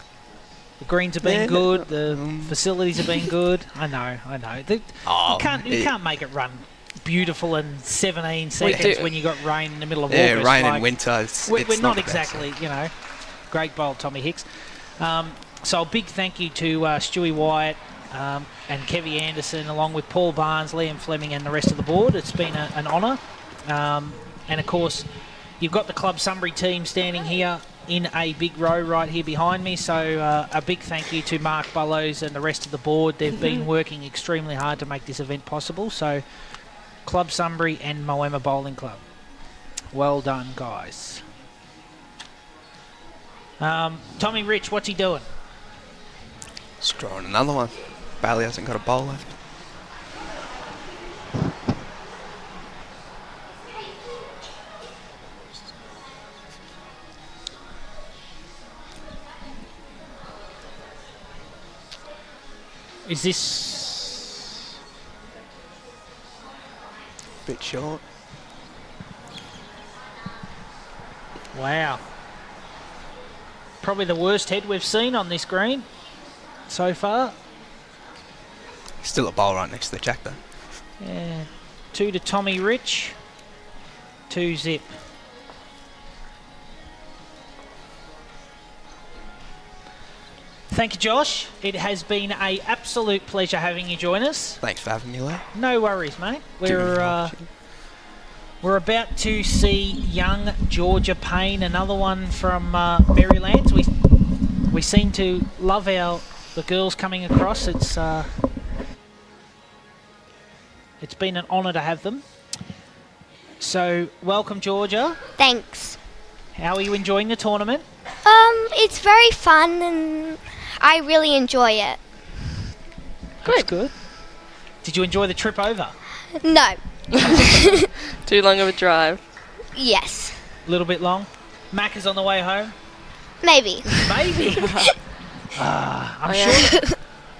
S1: The greens have been good. The facilities have been good. I know. You can't make it run beautiful in 17 seconds when you got rain in the middle of August.
S6: Yeah, rain in winter.
S1: We're not exactly, great bowl, Tommy Hicks. So a big thank you to Stewie Wyatt and Kevy Anderson, along with Paul Barnes, Liam Fleming and the rest of the board. It's been an honour. And, of course, you've got the Club Sunbury team standing here in a big row right here behind me. So a big thank you to Mark Bullows and the rest of the board. They've been working extremely hard to make this event possible. So Club Sunbury and Moama Bowling Club. Well done, guys. Tommy Rich, what's he doing?
S6: Just drawing another one. Bailey hasn't got a bowl left.
S1: Is this
S6: Bit short.
S1: wow? Probably the worst head we've seen on this green so far.
S6: Still a bowl right next to the jack though.
S1: Yeah, 2 to Tommy Rich, 2 zip. Thank you, Josh. It has been an absolute pleasure having you join us.
S6: Thanks for having me, Lee.
S1: No worries, mate. We're about to see young Georgia Payne, another one from Maryland. We seem to love the girls coming across. It's been an honour to have them. So, welcome, Georgia.
S7: Thanks.
S1: How are you enjoying the tournament?
S7: It's very fun and I really enjoy it.
S1: That's good. Did you enjoy the trip over?
S7: No.
S2: Too long of a drive.
S7: Yes.
S1: A little bit long? Mac is on the way home?
S7: Maybe.
S1: Maybe.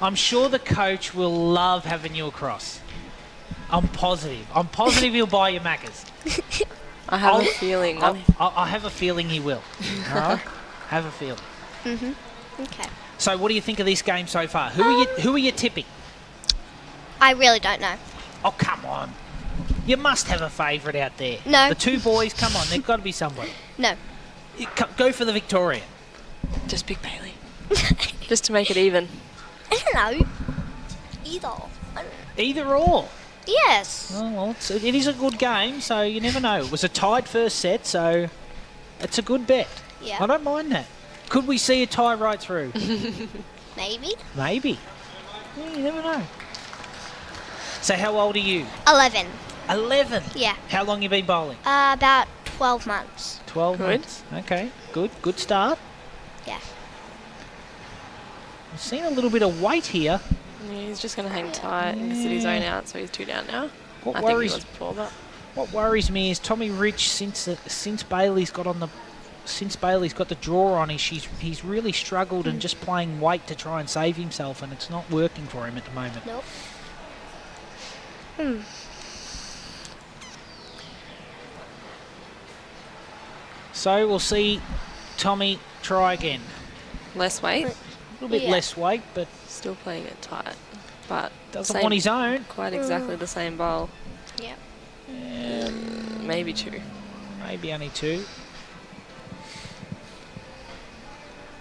S1: I'm sure the coach will love having you across. I'm positive. I'm positive he'll buy you Maccas.
S2: I have a feeling.
S1: I have a feeling he will. All right? Have a feeling.
S7: Okay.
S1: So, what do you think of this game so far? Who are you tipping?
S7: I really don't know.
S1: Oh, come on. You must have a favourite out there.
S7: No.
S1: The two boys, come on. There's got to be somebody.
S7: No.
S1: Go for the Victorian.
S2: Just pick Bailey. Just to make it even.
S7: I don't know. Either.
S1: Either or.
S7: Yes.
S1: Oh, well, it is a good game, so you never know. It was a tied first set, so it's a good bet.
S7: Yeah.
S1: I don't mind that. Could we see a tie right through?
S7: Maybe.
S1: Maybe. Yeah, you never know. So how old are you?
S7: 11.
S1: 11?
S7: Yeah.
S1: How long you been bowling?
S7: About 12 months.
S1: 12
S2: Good.
S1: months. Okay, good. Good start.
S7: Yeah.
S1: I've seen a little bit of weight here.
S2: Yeah, he's just going to hang tight and sit his own out, so he's 2 down now.
S1: What
S2: I think he
S1: worries
S2: was before that.
S1: What worries me is Tommy Rich, since Bailey's got the draw on, he's really struggled and just playing weight to try and save himself, and it's not working for him at the moment.
S7: Nope.
S1: So we'll see Tommy try again.
S2: Less weight,
S1: A little bit less weight, but
S2: still playing it tight. But
S1: doesn't want his own.
S2: Quite exactly the same bowl.
S7: Yep.
S2: Maybe 2.
S1: Maybe only 2.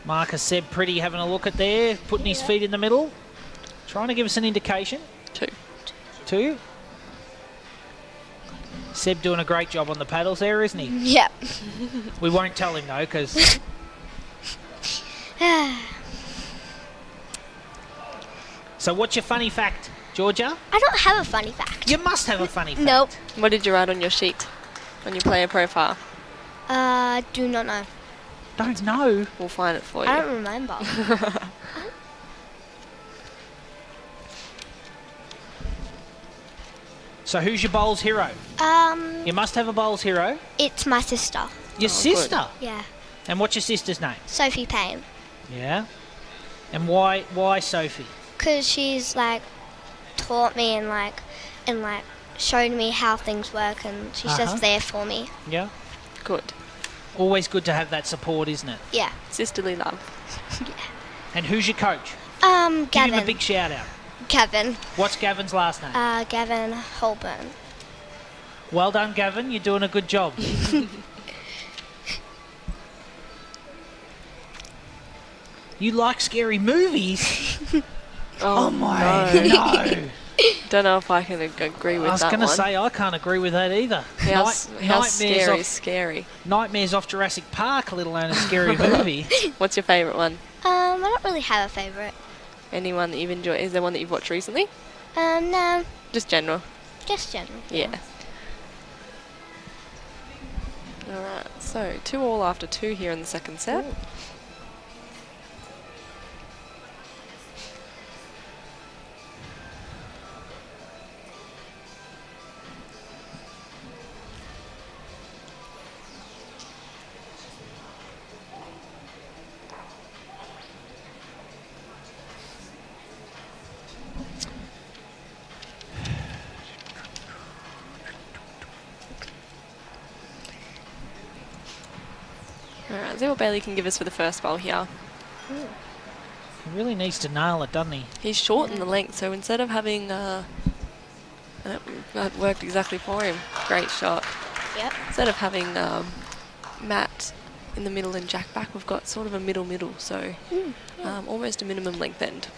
S1: Marcus Seb Pretty having a look at there, putting his feet in the middle, trying to give us an indication.
S2: 2.
S1: 2. Seb doing a great job on the paddles there, isn't he?
S7: Yep.
S1: We won't tell him though, because So what's your funny fact, Georgia?
S7: I don't have a funny fact.
S1: You must have a funny fact.
S7: Nope.
S2: What did you write on your sheet? On your player profile?
S7: Do not know.
S1: Don't know.
S2: We'll find it for you.
S7: I don't remember.
S1: So who's your bowls hero? You must have a bowls hero.
S7: It's my sister.
S1: Your sister?
S7: Yeah.
S1: And what's your sister's name?
S7: Sophie Payne.
S1: Yeah. And why Sophie?
S7: Because she's like taught me and showed me how things work, and she's just there for me.
S1: Yeah.
S2: Good.
S1: Always good to have that support, isn't it?
S7: Yeah.
S2: Sisterly love.
S1: And who's your coach? Give him a
S7: Gavin.
S1: big shout out.
S7: Gavin.
S1: What's Gavin's last name?
S7: Gavin Holborn.
S1: Well done, Gavin. You're doing a good job. You like scary movies? Oh my, no.
S2: Don't know if I can agree with that.
S1: I was going to say, I can't agree with that either.
S2: How scary is scary?
S1: Nightmares off Jurassic Park, let alone a scary movie.
S2: What's your favourite one?
S7: I don't really have a favourite.
S2: Anyone that you've enjoyed? Is there one that you've watched recently?
S7: No,
S2: Just general.
S7: just general.
S2: Yeah. Alright, so 2-2 after 2 here in the second set.
S7: Ooh.
S2: Alright, see what Bailey can give us for the first bowl here.
S1: He really needs to nail it, doesn't he?
S2: He's short in the length, so instead of having... and it worked exactly for him. Great shot.
S7: Yep.
S2: Instead of having Matt in the middle and Jack back, we've got sort of a middle, so almost a minimum length end.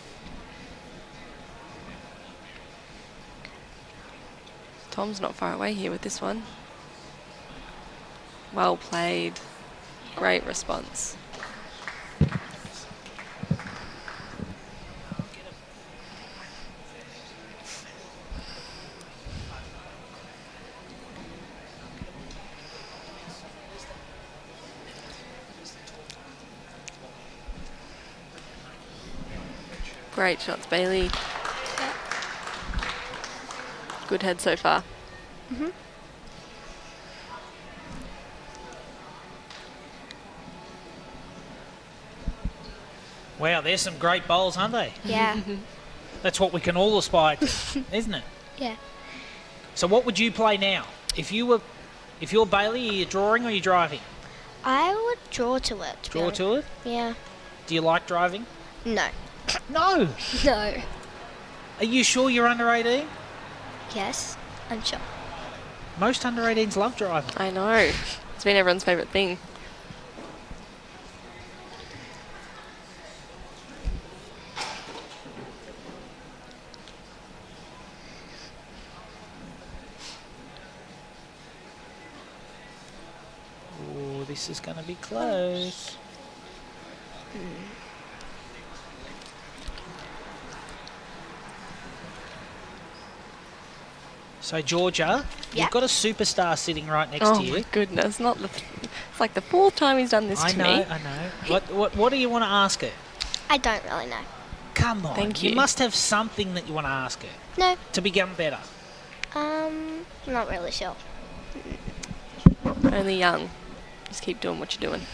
S2: Tom's not far away here with this one. Well played. Great response. Great shots, Bailey. Good head so far.
S1: Wow, there's some great bowls, aren't they?
S7: Yeah.
S1: That's what we can all aspire to, isn't it?
S7: Yeah.
S1: So what would you play now? If you're Bailey, are you drawing or are you driving?
S7: I would draw to it.
S1: Draw to it?
S7: Yeah.
S1: Do you like driving?
S7: No.
S1: No.
S7: No.
S1: Are you sure you're under 18?
S7: Yes, I'm sure.
S1: Most under 18s love driving.
S2: I know. It's been everyone's favourite thing.
S1: Oh, this is going to be close. So, Georgia,
S7: Yeah.
S1: you've got a superstar sitting right next
S2: Oh
S1: to you.
S2: my goodness! It's like the 4th time he's done this
S1: I
S2: to
S1: know,
S2: me.
S1: I know. What do you want to ask her?
S7: I don't really know.
S1: Come on.
S2: Thank
S1: You
S2: you.
S1: must have something that you want to ask her
S7: No.
S1: to become better.
S7: Not really sure.
S2: Only young. Just keep doing what you're doing.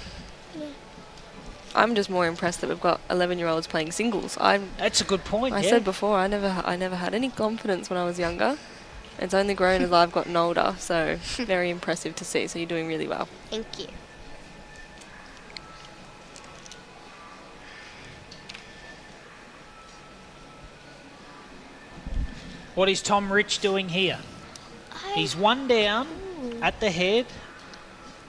S2: I'm just more impressed that we've got 11-year-olds playing singles.
S1: That's a good point.
S2: I
S1: yeah.
S2: said before, I never had any confidence when I was younger. It's only grown as I've gotten older, so very impressive to see. So you're doing really well.
S7: Thank you.
S1: What is Tom Rich doing here? He's one down at the head.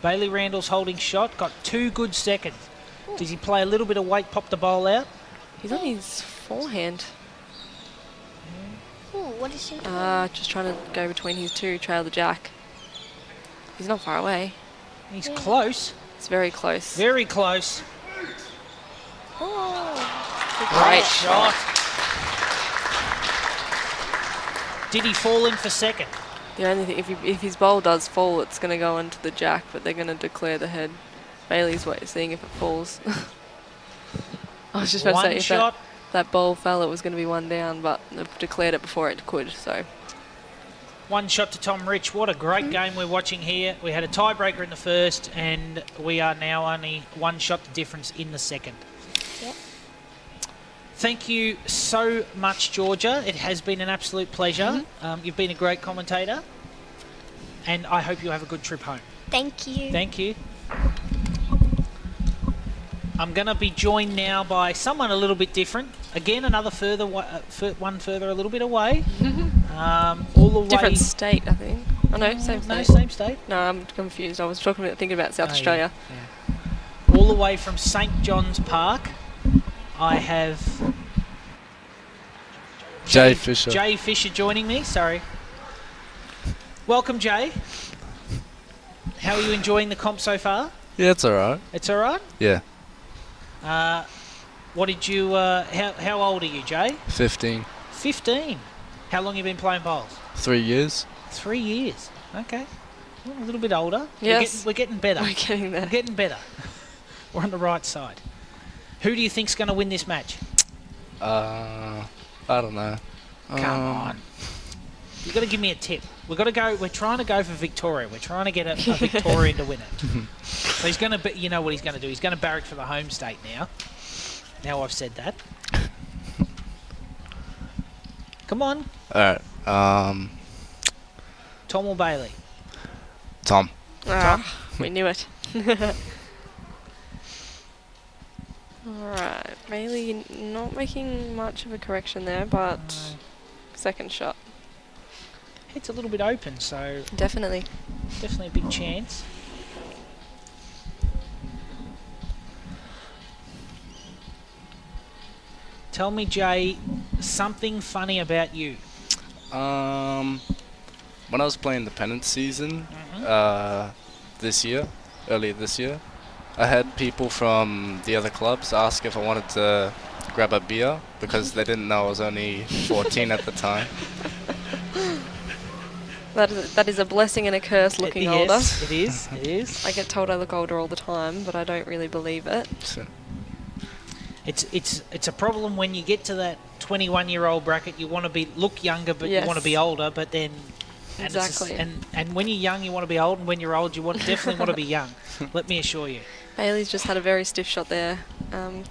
S1: Bailey Randell's holding shot. Got 2 good seconds. Does he play a little bit of weight, pop the bowl out?
S2: He's on his forehand.
S7: Ooh, what is he doing?
S2: Just trying to go between his two, trail the jack. He's not far away.
S1: He's close.
S2: It's very close.
S1: Very close.
S7: Oh.
S2: Great
S1: shot. Did he fall in for second?
S2: The only thing, if his bowl does fall, it's going to go into the jack, but they're going to declare the head. Bailey's seeing if it falls. I was just about to say, if that bowl fell, it was going to be 1 down, but they've declared it before it could, so.
S1: 1 shot to Tom Rich. What a great game we're watching here. We had a tiebreaker in the first, and we are now only 1 shot to difference in the second.
S7: Yep.
S1: Thank you so much, Georgia. It has been an absolute pleasure. You've been a great commentator, and I hope you have a good trip home.
S7: Thank you.
S1: Thank you. I'm going to be joined now by someone a little bit different. Again, another one further a little bit away. All the way...
S2: Different state, I think. Oh, no, same state.
S1: No, same state.
S2: No, I'm confused. I was thinking about South Australia.
S1: Yeah. All the way from St. John's Park, I have...
S8: Jay Fisher.
S1: Jay Fisher joining me, sorry. Welcome, Jay. How are you enjoying the comp so far?
S8: Yeah, it's alright.
S1: It's alright?
S8: Yeah.
S1: What did you... how old are you, Jay?
S8: 15.
S1: 15. How long have you been playing bowls?
S8: 3 years.
S1: 3 years. Okay. Well, a little bit older.
S2: Yes.
S1: We're getting better.
S2: We're getting there.
S1: We're getting better. We're on the right side. Who do you think's going to win this match?
S8: I don't know.
S1: Come on. You've got to give me a tip. We're trying to go for Victoria. We're trying to get a Victorian to win it. So he's going to, you know what he's going to do? He's going to barrack for the home state now. Now I've said that. Come on.
S8: Alright.
S1: Tom or Bailey?
S8: Tom.
S2: We knew it. Alright, Bailey not making much of a correction there, but second shot.
S1: It's a little bit open, so
S2: Definitely.
S1: definitely a big chance. Tell me, Jay, something funny about you.
S8: When I was playing the pennant season, earlier this year, I had people from the other clubs ask if I wanted to grab a beer because they didn't know I was only 14 at the time.
S2: That is a blessing and a curse looking older.
S1: Yes, it is. It is.
S2: I get told I look older all the time, but I don't really believe it.
S8: So,
S1: It's a problem when you get to that 21-year-old bracket. You want to look younger, but you want to be older. But then,
S2: Exactly.
S1: And when you're young, you want to be old, and when you're old, you definitely want to be young. Let me assure you.
S2: Bailey's just had a very stiff shot there,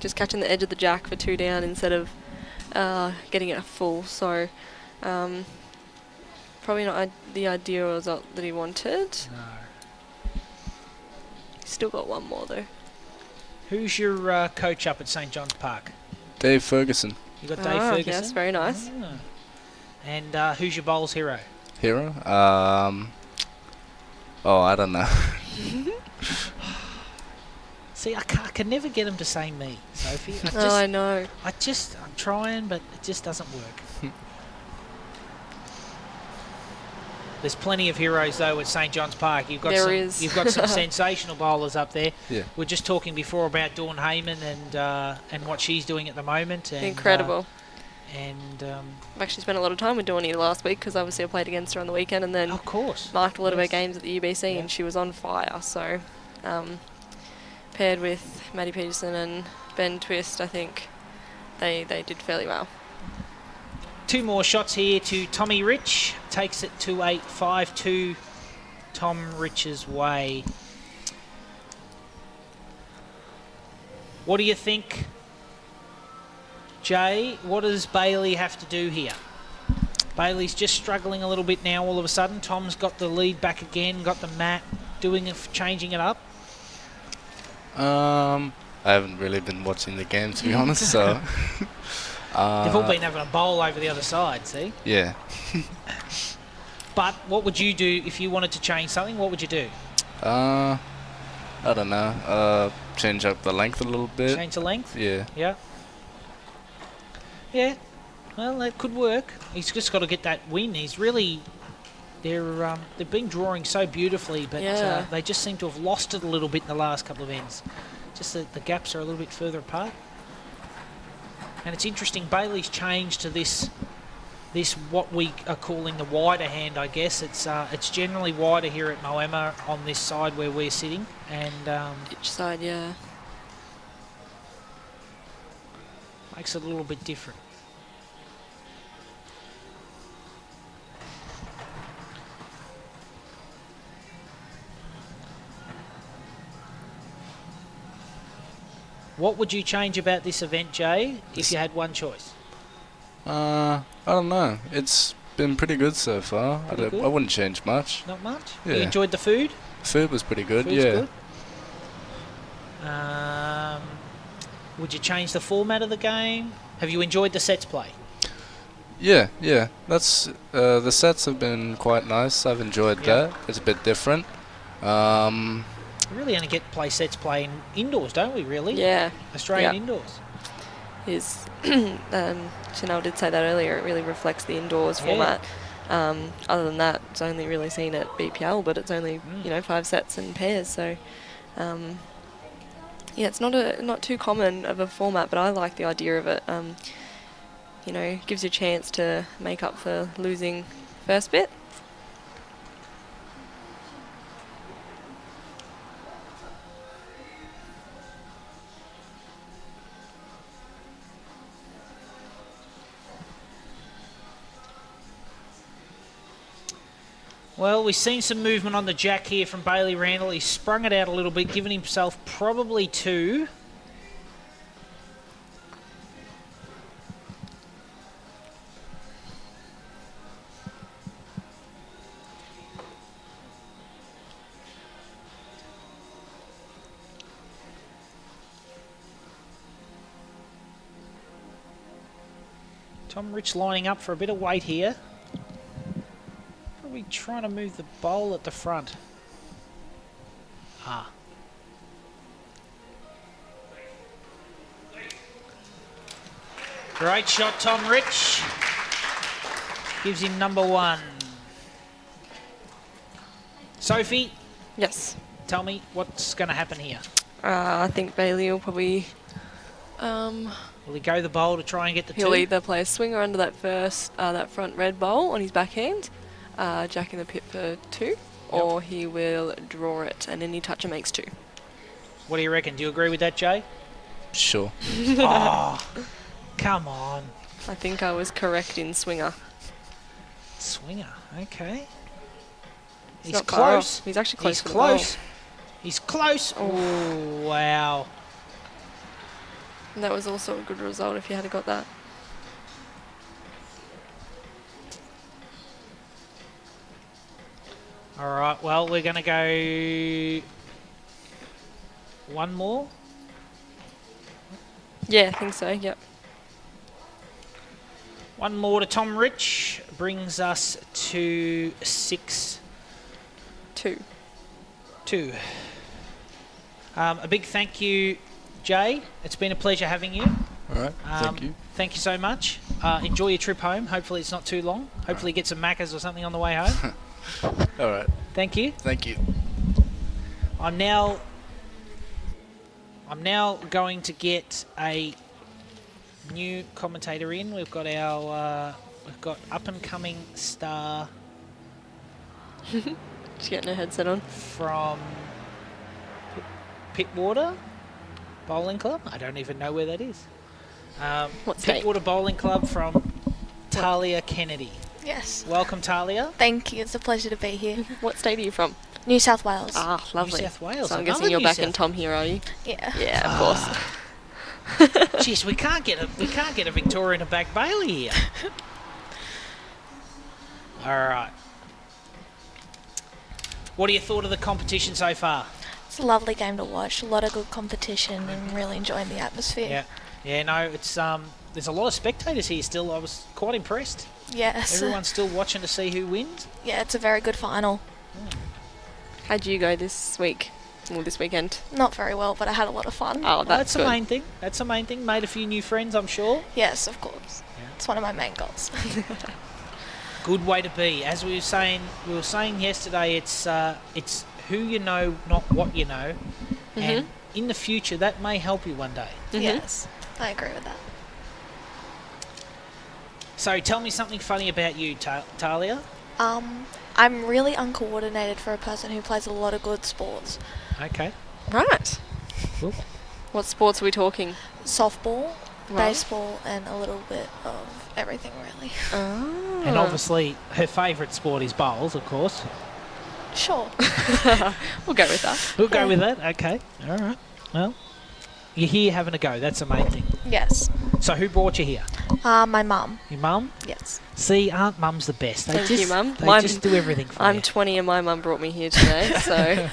S2: just catching the edge of the jack for 2 down instead of getting it full. So probably not the ideal result that he wanted.
S1: No.
S2: He's still got one more though.
S1: Who's your coach up at St. John's Park?
S8: Dave Ferguson.
S1: You got Dave Ferguson?
S2: Yes, very nice.
S1: Ah. And who's your bowls hero?
S8: Hero? I don't know.
S1: See, I can never get him to say me, Sophie.
S2: I know.
S1: I'm trying, but it just doesn't work. There's plenty of heroes though at St. John's Park. You've got some sensational bowlers up there.
S8: Yeah.
S1: We're just talking before about Dawn Heyman and what she's doing at the moment. And,
S2: Incredible.
S1: I've
S2: actually spent a lot of time with Dawnie last week because obviously I played against her on the weekend and then
S1: of course
S2: marked a lot of her games at the UBC and she was on fire. So paired with Maddie Peterson and Ben Twist, I think they did fairly well.
S1: 2 more shots here to Tommy Rich. Takes it to a 5-2 Tom Rich's way. What do you think, Jay? What does Bailey have to do here? Bailey's just struggling a little bit now all of a sudden. Tom's got the lead back again, got the mat, changing it up.
S8: I haven't really been watching the game, to be honest, so...
S1: They've all been having a bowl over the other side, see?
S8: Yeah.
S1: But what would you do if you wanted to change something? What would you do?
S8: I don't know. Change up the length a little bit.
S1: Change the length?
S8: Yeah.
S1: Yeah. Yeah. Well, that could work. He's just got to get that win. He's really... They've been drawing so beautifully, but they just seem to have lost it a little bit in the last couple of ends. Just the gaps are a little bit further apart. And it's interesting, Bailey's changed to this what we are calling the wider hand, I guess. It's generally wider here at Moama on this side where we're sitting. And
S2: Each side, yeah.
S1: Makes it a little bit different. What would you change about this event, Jay, if you had one choice?
S8: I don't know. It's been pretty good so far.
S1: Pretty good?
S8: I wouldn't change much.
S1: Not much?
S8: Yeah.
S1: You enjoyed the food?
S8: Food was pretty good,
S1: Food's
S8: yeah.
S1: good. Would you change the format of the game? Have you enjoyed the sets play?
S8: Yeah. That's the sets have been quite nice. I've enjoyed that. It's a bit different.
S1: We really only get to play sets play indoors, don't we, really?
S2: Yeah.
S1: Australian indoors.
S2: Chanel did say that earlier, it really reflects the indoors format. Other than that, it's only really seen at BPL, but it's only, 5 sets and pairs, so... it's not too common of a format, but I like the idea of it. Gives you a chance to make up for losing first bit.
S1: Well, we've seen some movement on the jack here from Bailey Randell. He's sprung it out a little bit, giving himself probably 2. Tom Rich lining up for a bit of weight here. Probably trying to move the bowl at the front. Great shot, Tom Rich. Gives him number 1. Sophie?
S2: Yes.
S1: Tell me what's going to happen here.
S2: I think Bailey will probably...
S1: Will he go the bowl to try and get the 2?
S2: He'll either play a swinger under that front red bowl on his backhand, jack in the pit for 2, or he will draw it and any toucher makes 2.
S1: What do you reckon? Do you agree with that, Jay?
S8: Sure.
S1: Oh, come on.
S2: I think I was correct in swinger.
S1: Swinger, okay.
S2: It's
S1: He's
S2: not far
S1: close.
S2: off. He's actually close.
S1: He's
S2: to the
S1: close.
S2: bowl.
S1: He's close. Oh, wow.
S2: And that was also a good result if you had got that.
S1: All right, well, we're going to go 1 more.
S2: Yeah, I think so, yep.
S1: 1 more to Tom Rich brings us to 6-2. A big thank you, Jay. It's been a pleasure having you.
S8: All right, thank you.
S1: Thank you so much. Enjoy your trip home. Hopefully it's not too long. Hopefully get some Maccas or something on the way home.
S8: All right.
S1: Thank you.
S8: Thank you.
S1: I'm now going to get a new commentator in. We've got up and coming star.
S2: She's getting her headset on.
S1: From Pittwater Bowling Club. I don't even know where that is.
S2: What state?
S1: Pittwater Bowling Club from Talia Kennedy.
S9: Yes.
S1: Welcome, Talia.
S9: Thank you. It's a pleasure to be here.
S2: What state are you from?
S9: New South Wales.
S2: Ah, lovely.
S1: New South Wales.
S2: So I'm guessing you're back in Tom here, are you?
S9: Yeah.
S2: Yeah, of course.
S1: Jeez, we can't get a Victorian to back Bailey here. All right. What are your thought of the competition so far?
S9: It's a lovely game to watch. A lot of good competition and really enjoying the atmosphere.
S1: Yeah. No, it's there's a lot of spectators here still. I was quite impressed.
S9: Yes.
S1: Everyone's still watching to see who wins.
S9: Yeah, it's a very good final.
S2: How'd you go this week? Well, this weekend?
S9: Not very well, but I had a lot of fun.
S2: Oh, that's
S1: the main thing. That's the main thing. Made a few new friends, I'm sure.
S9: Yes, of course. Yeah. It's one of my main goals.
S1: Good way to be. As we were saying yesterday, it's who you know, not what you know. Mm-hmm. And in the future, that may help you one day.
S9: Mm-hmm. Yes, I agree with that.
S1: So tell me something funny about you, Talia.
S9: I'm really uncoordinated for a person who plays a lot of good sports.
S1: Okay.
S2: Right.
S1: Cool.
S2: What sports are we talking?
S9: Softball, baseball, and a little bit of everything, really.
S2: Oh.
S1: And obviously, her favourite sport is bowls, of course.
S9: Sure.
S2: We'll go with that.
S1: We'll go with that. Okay. All right. Well, you're here having a go. That's the main thing.
S9: Yes.
S1: So who brought you here?
S9: My mum.
S1: Your mum?
S9: Yes.
S1: See, Aunt Mum's the best.
S2: Thank you, Mum.
S1: They just do everything for
S2: I'm
S1: you.
S2: 20 and my mum brought me here today, so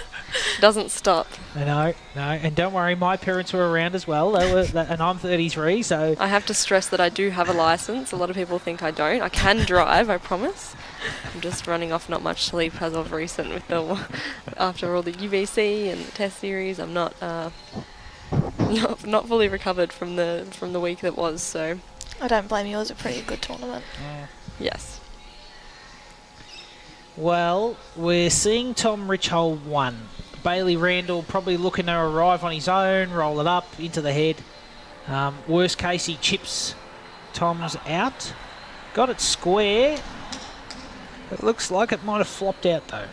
S2: doesn't stop.
S1: No. And don't worry, my parents were around as well. They were, and I'm 33, so...
S2: I have to stress that I do have a license. A lot of people think I don't. I can drive, I promise. I'm just running off not much sleep as of recent with after all the UBC and the test series. I'm not fully recovered from the week that was, so...
S9: I don't blame you. It was a pretty good tournament.
S2: Yes.
S1: Well, we're seeing Tom Rich hole 1. Bailey Randell probably looking to arrive on his own, roll it up into the head. Worst case, he chips Tom's out. Got it square. It looks like it might have flopped out though.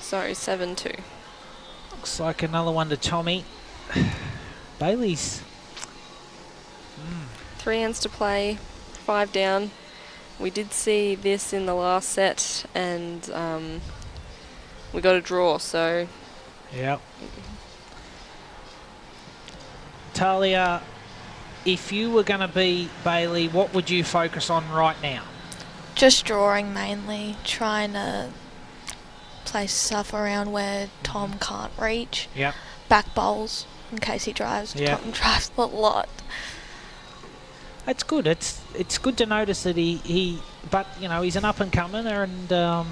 S2: Sorry, 7-2.
S1: Looks like another one to Tommy. Bailey's...
S2: 3 ends to play, 5 down. We did see this in the last set, and we got a draw, so...
S1: Yep. Talia, if you were going to be Bailey, what would you focus on right now?
S9: Just drawing mainly, trying to place stuff around where Tom can't reach.
S1: Yep.
S9: Back bowls in case he drives.
S1: Yep.
S9: Tom drives a lot.
S1: That's good. It's good to notice that but you know, he's an up and comer, and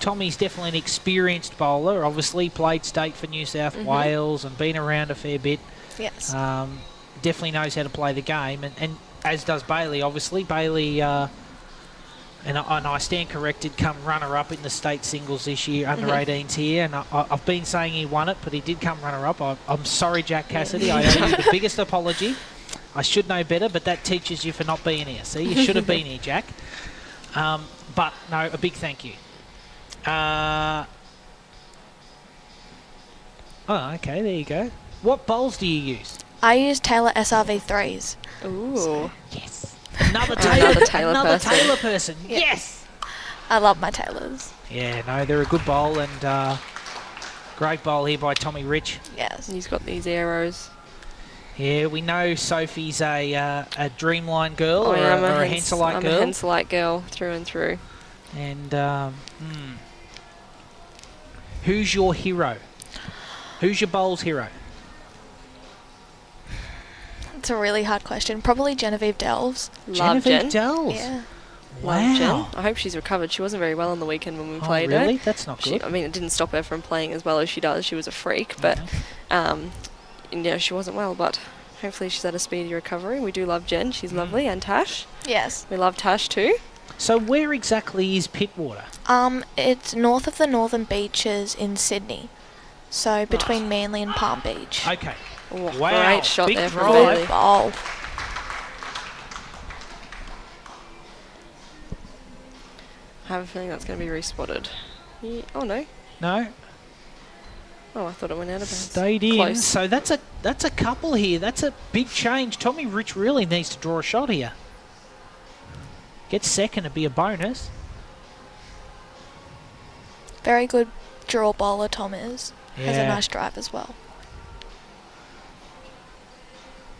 S1: Tommy's definitely an experienced bowler. Obviously played state for New South Wales and been around a fair bit.
S9: Yes.
S1: Definitely knows how to play the game, and as does Bailey. Obviously, Bailey, and I stand corrected, come runner-up in the state singles this year, under 18s here, and I've been saying he won it, but he did come runner-up. I'm sorry, Jack Cassidy. I owe you the biggest apology. I should know better, but that teaches you for not being here. See, you should have been here, Jack. But no, a big thank you. Okay, there you go. What bowls do you use?
S9: I use Taylor SRV3s.
S2: Ooh.
S1: Yes. Another Taylor person.
S9: Yeah.
S1: Yes.
S9: I love my Taylors.
S1: Yeah, no, they're a good bowl, and great bowl here by Tommy Rich.
S9: Yes.
S2: He's got these arrows.
S1: Yeah, we know Sophie's a Dreamline girl or
S2: I'm
S1: a Henselite girl.
S2: I'm a Henselite girl through and through.
S1: And who's your hero? Who's your bowls hero?
S9: It's a really hard question. Probably Genevieve Delves.
S2: Love
S1: Genevieve
S2: Jen.
S1: Delves.
S9: Yeah.
S2: Love Jen.
S1: Wow.
S2: I hope she's recovered. She wasn't very well on the weekend when we
S1: Oh,
S2: played
S1: really?
S2: her.
S1: That's not good.
S2: I mean, it didn't stop her from playing as well as she does. She was a freak, but she wasn't well. But hopefully she's had a speedy recovery. We do love Jen. She's lovely, and Tash.
S9: Yes.
S2: We love Tash too.
S1: So where exactly is Pittwater?
S9: It's north of the Northern Beaches in Sydney. So between Manly and Palm Beach.
S1: Okay.
S2: Oh,
S1: Wow,
S2: great shot
S1: big
S2: there from
S1: drive.
S2: Bailey.
S9: Bowl.
S2: I have a feeling that's going to be respotted. Yeah. Oh no.
S1: No,
S2: Oh, I thought it went out of bounds.
S1: stayed in.
S2: Close.
S1: So that's a couple here. That's a big change. Tommy Rich really needs to draw a shot here. Get second to be a bonus.
S9: Very good draw bowler Tom is. Has a
S1: Yeah.
S9: nice drive as well.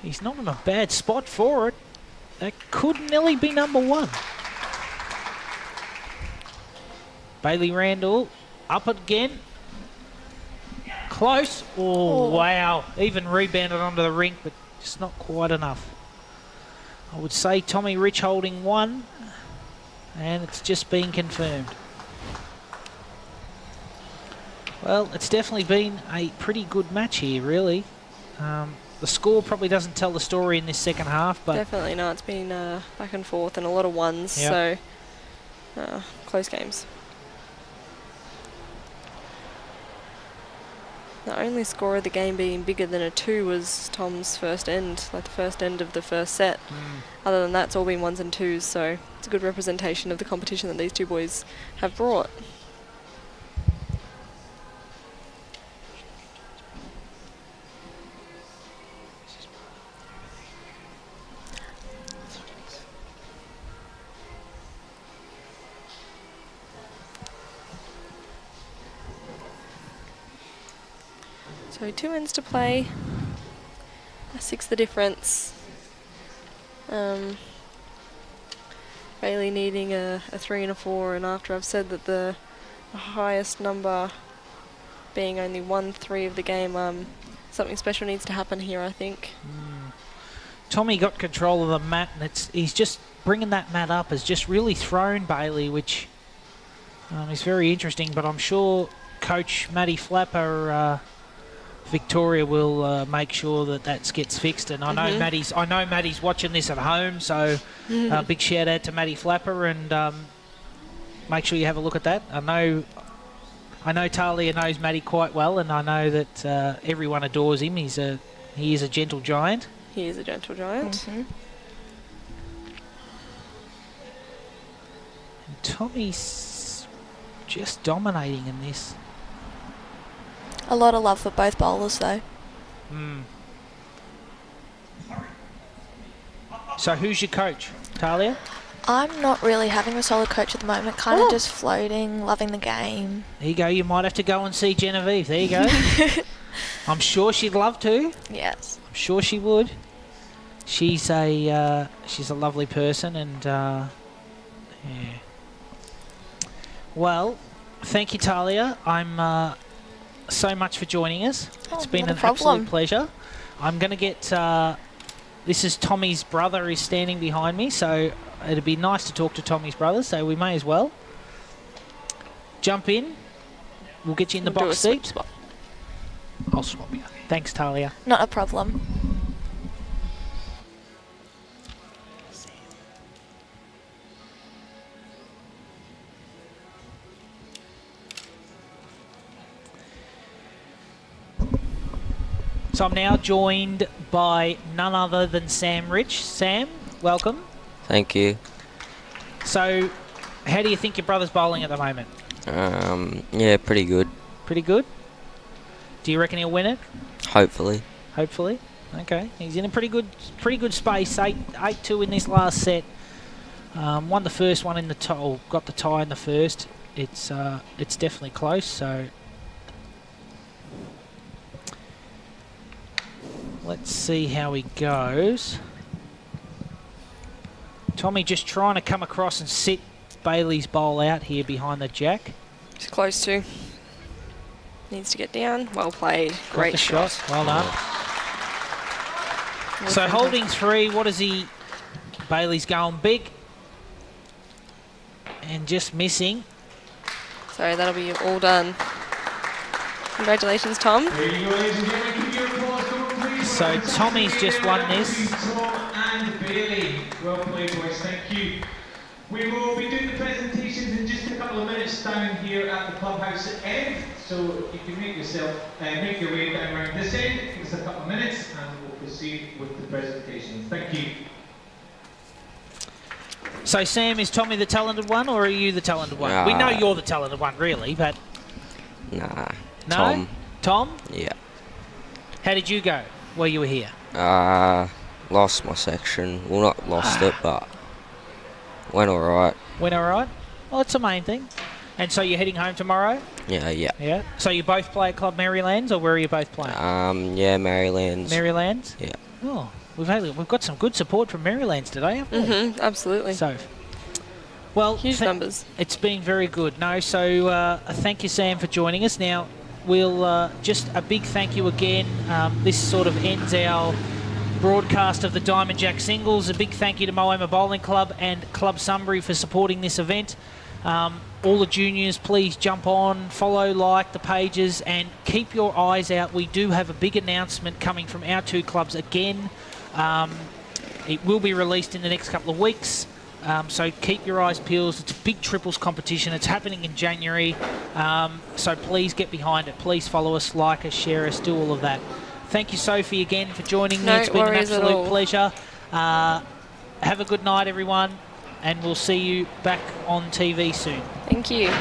S1: He's not in a bad spot for it. That could nearly be number one. Bailey Randell up again. Close. Oh, wow. Even rebounded onto the rink, but just not quite enough. I would say Tommy Rich holding one, and it's just been confirmed. Well, it's definitely been a pretty good match here, really. The score probably doesn't tell the story in this second half, but
S2: Definitely not. It's been back and forth and a lot of ones,
S1: Yep.
S2: so close games. The only score of the game being bigger than a 2 was Tom's first end, like the first end of the first set. Other than that, it's all been 1s and 2s, so it's a good representation of the competition that these two boys have brought. So 2 ends to play. 6 the difference. Bailey needing a 3 and a 4, and after I've said that the highest number being only 1-3 of the game, something special needs to happen here, I think.
S1: Tommy got control of the mat, and he's just bringing that mat up has just really thrown Bailey, which is very interesting. But I'm sure Coach Matty Flapper, Victoria, will make sure that gets fixed. And I know Matty's watching this at home, so big shout out to Matty Flapper, and make sure you have a look at that. I know Talia knows Matty quite well, and I know that everyone adores him. He is a gentle giant.
S2: He is a gentle giant.
S1: And Tommy's just dominating in this.
S9: A lot of love for both bowlers, though.
S1: So who's your coach, Talia?
S9: I'm not really having a solid coach at the moment. Kind of just floating, loving the game.
S1: There you go. You might have to go and see Genevieve. There you go. I'm sure she'd love to.
S9: Yes.
S1: I'm sure she would. She's a lovely person, and yeah. Well, thank you, Talia. I'm so much for joining us. It's been an absolute pleasure. I'm going to get. This is Tommy's brother is standing behind me, so it'd be nice to talk to Tommy's brother. So we may as well jump in. We'll get you in the box seat. I'll swap you. Thanks, Talia.
S9: Not a problem.
S1: So I'm now joined by none other than Sam Rich. Sam, welcome.
S10: Thank you.
S1: So, how do you think your brother's bowling at the moment?
S10: Yeah, pretty good.
S1: Pretty good? Do you reckon he'll win it?
S10: Hopefully.
S1: Hopefully. Okay. He's in a pretty good space. 8-2 in this last set. Won the first one in the tie. Got the tie in the first. It's definitely close. So let's see how he goes. Tommy just trying to come across and sit Bailey's bowl out here behind the jack.
S2: He's close to. Needs to get down. Well played.
S1: Great
S2: Great
S1: shot. Well done. So holding 3, what is he? Bailey's going big. And just missing.
S2: So that'll be all done. Congratulations, Tom.
S1: So Tommy's just won this.
S11: And Bailey. Well played, boys. Thank you. We will be doing the presentations in just a couple of minutes down here at the clubhouse end. So you can make your way down around this end. Give us a couple of minutes and we'll proceed with the presentations. Thank you.
S1: So Sam, is Tommy the talented one, or are you the talented one? We know you're the talented one, really, but...
S10: Nah.
S1: No?
S10: Tom.
S1: Tom?
S10: Yeah.
S1: How did you go while you were here?
S10: Lost my section. Well, not lost it, but went alright.
S1: Went alright? Well, that's the main thing. And so you're heading home tomorrow?
S10: Yeah.
S1: Yeah. So you both play at Club Marylands, or where are you both playing?
S10: Yeah, Marylands.
S1: Marylands?
S10: Yeah.
S1: Oh, we've got some good support from Marylands today, haven't we?
S2: Absolutely.
S1: So, well,
S2: huge numbers.
S1: It's been very good. No, so thank you, Sam, for joining us. Now, we'll just a big thank you again. This sort of ends our broadcast of the Diamond Jack Singles. A big thank you to Moama Bowling Club and Club Sunbury for supporting this event. All the juniors, please jump on, follow, like the pages, and keep your eyes out. We do have a big announcement coming from our 2 clubs again. It will be released in the next couple of weeks. So keep your eyes peeled. It's a big triples competition. It's happening in January. So please get behind it. Please follow us, like us, share us, do all of that. Thank you, Sophie, again for joining me. It's been an absolute pleasure. Have a good night, everyone, and we'll see you back on TV soon.
S2: Thank you.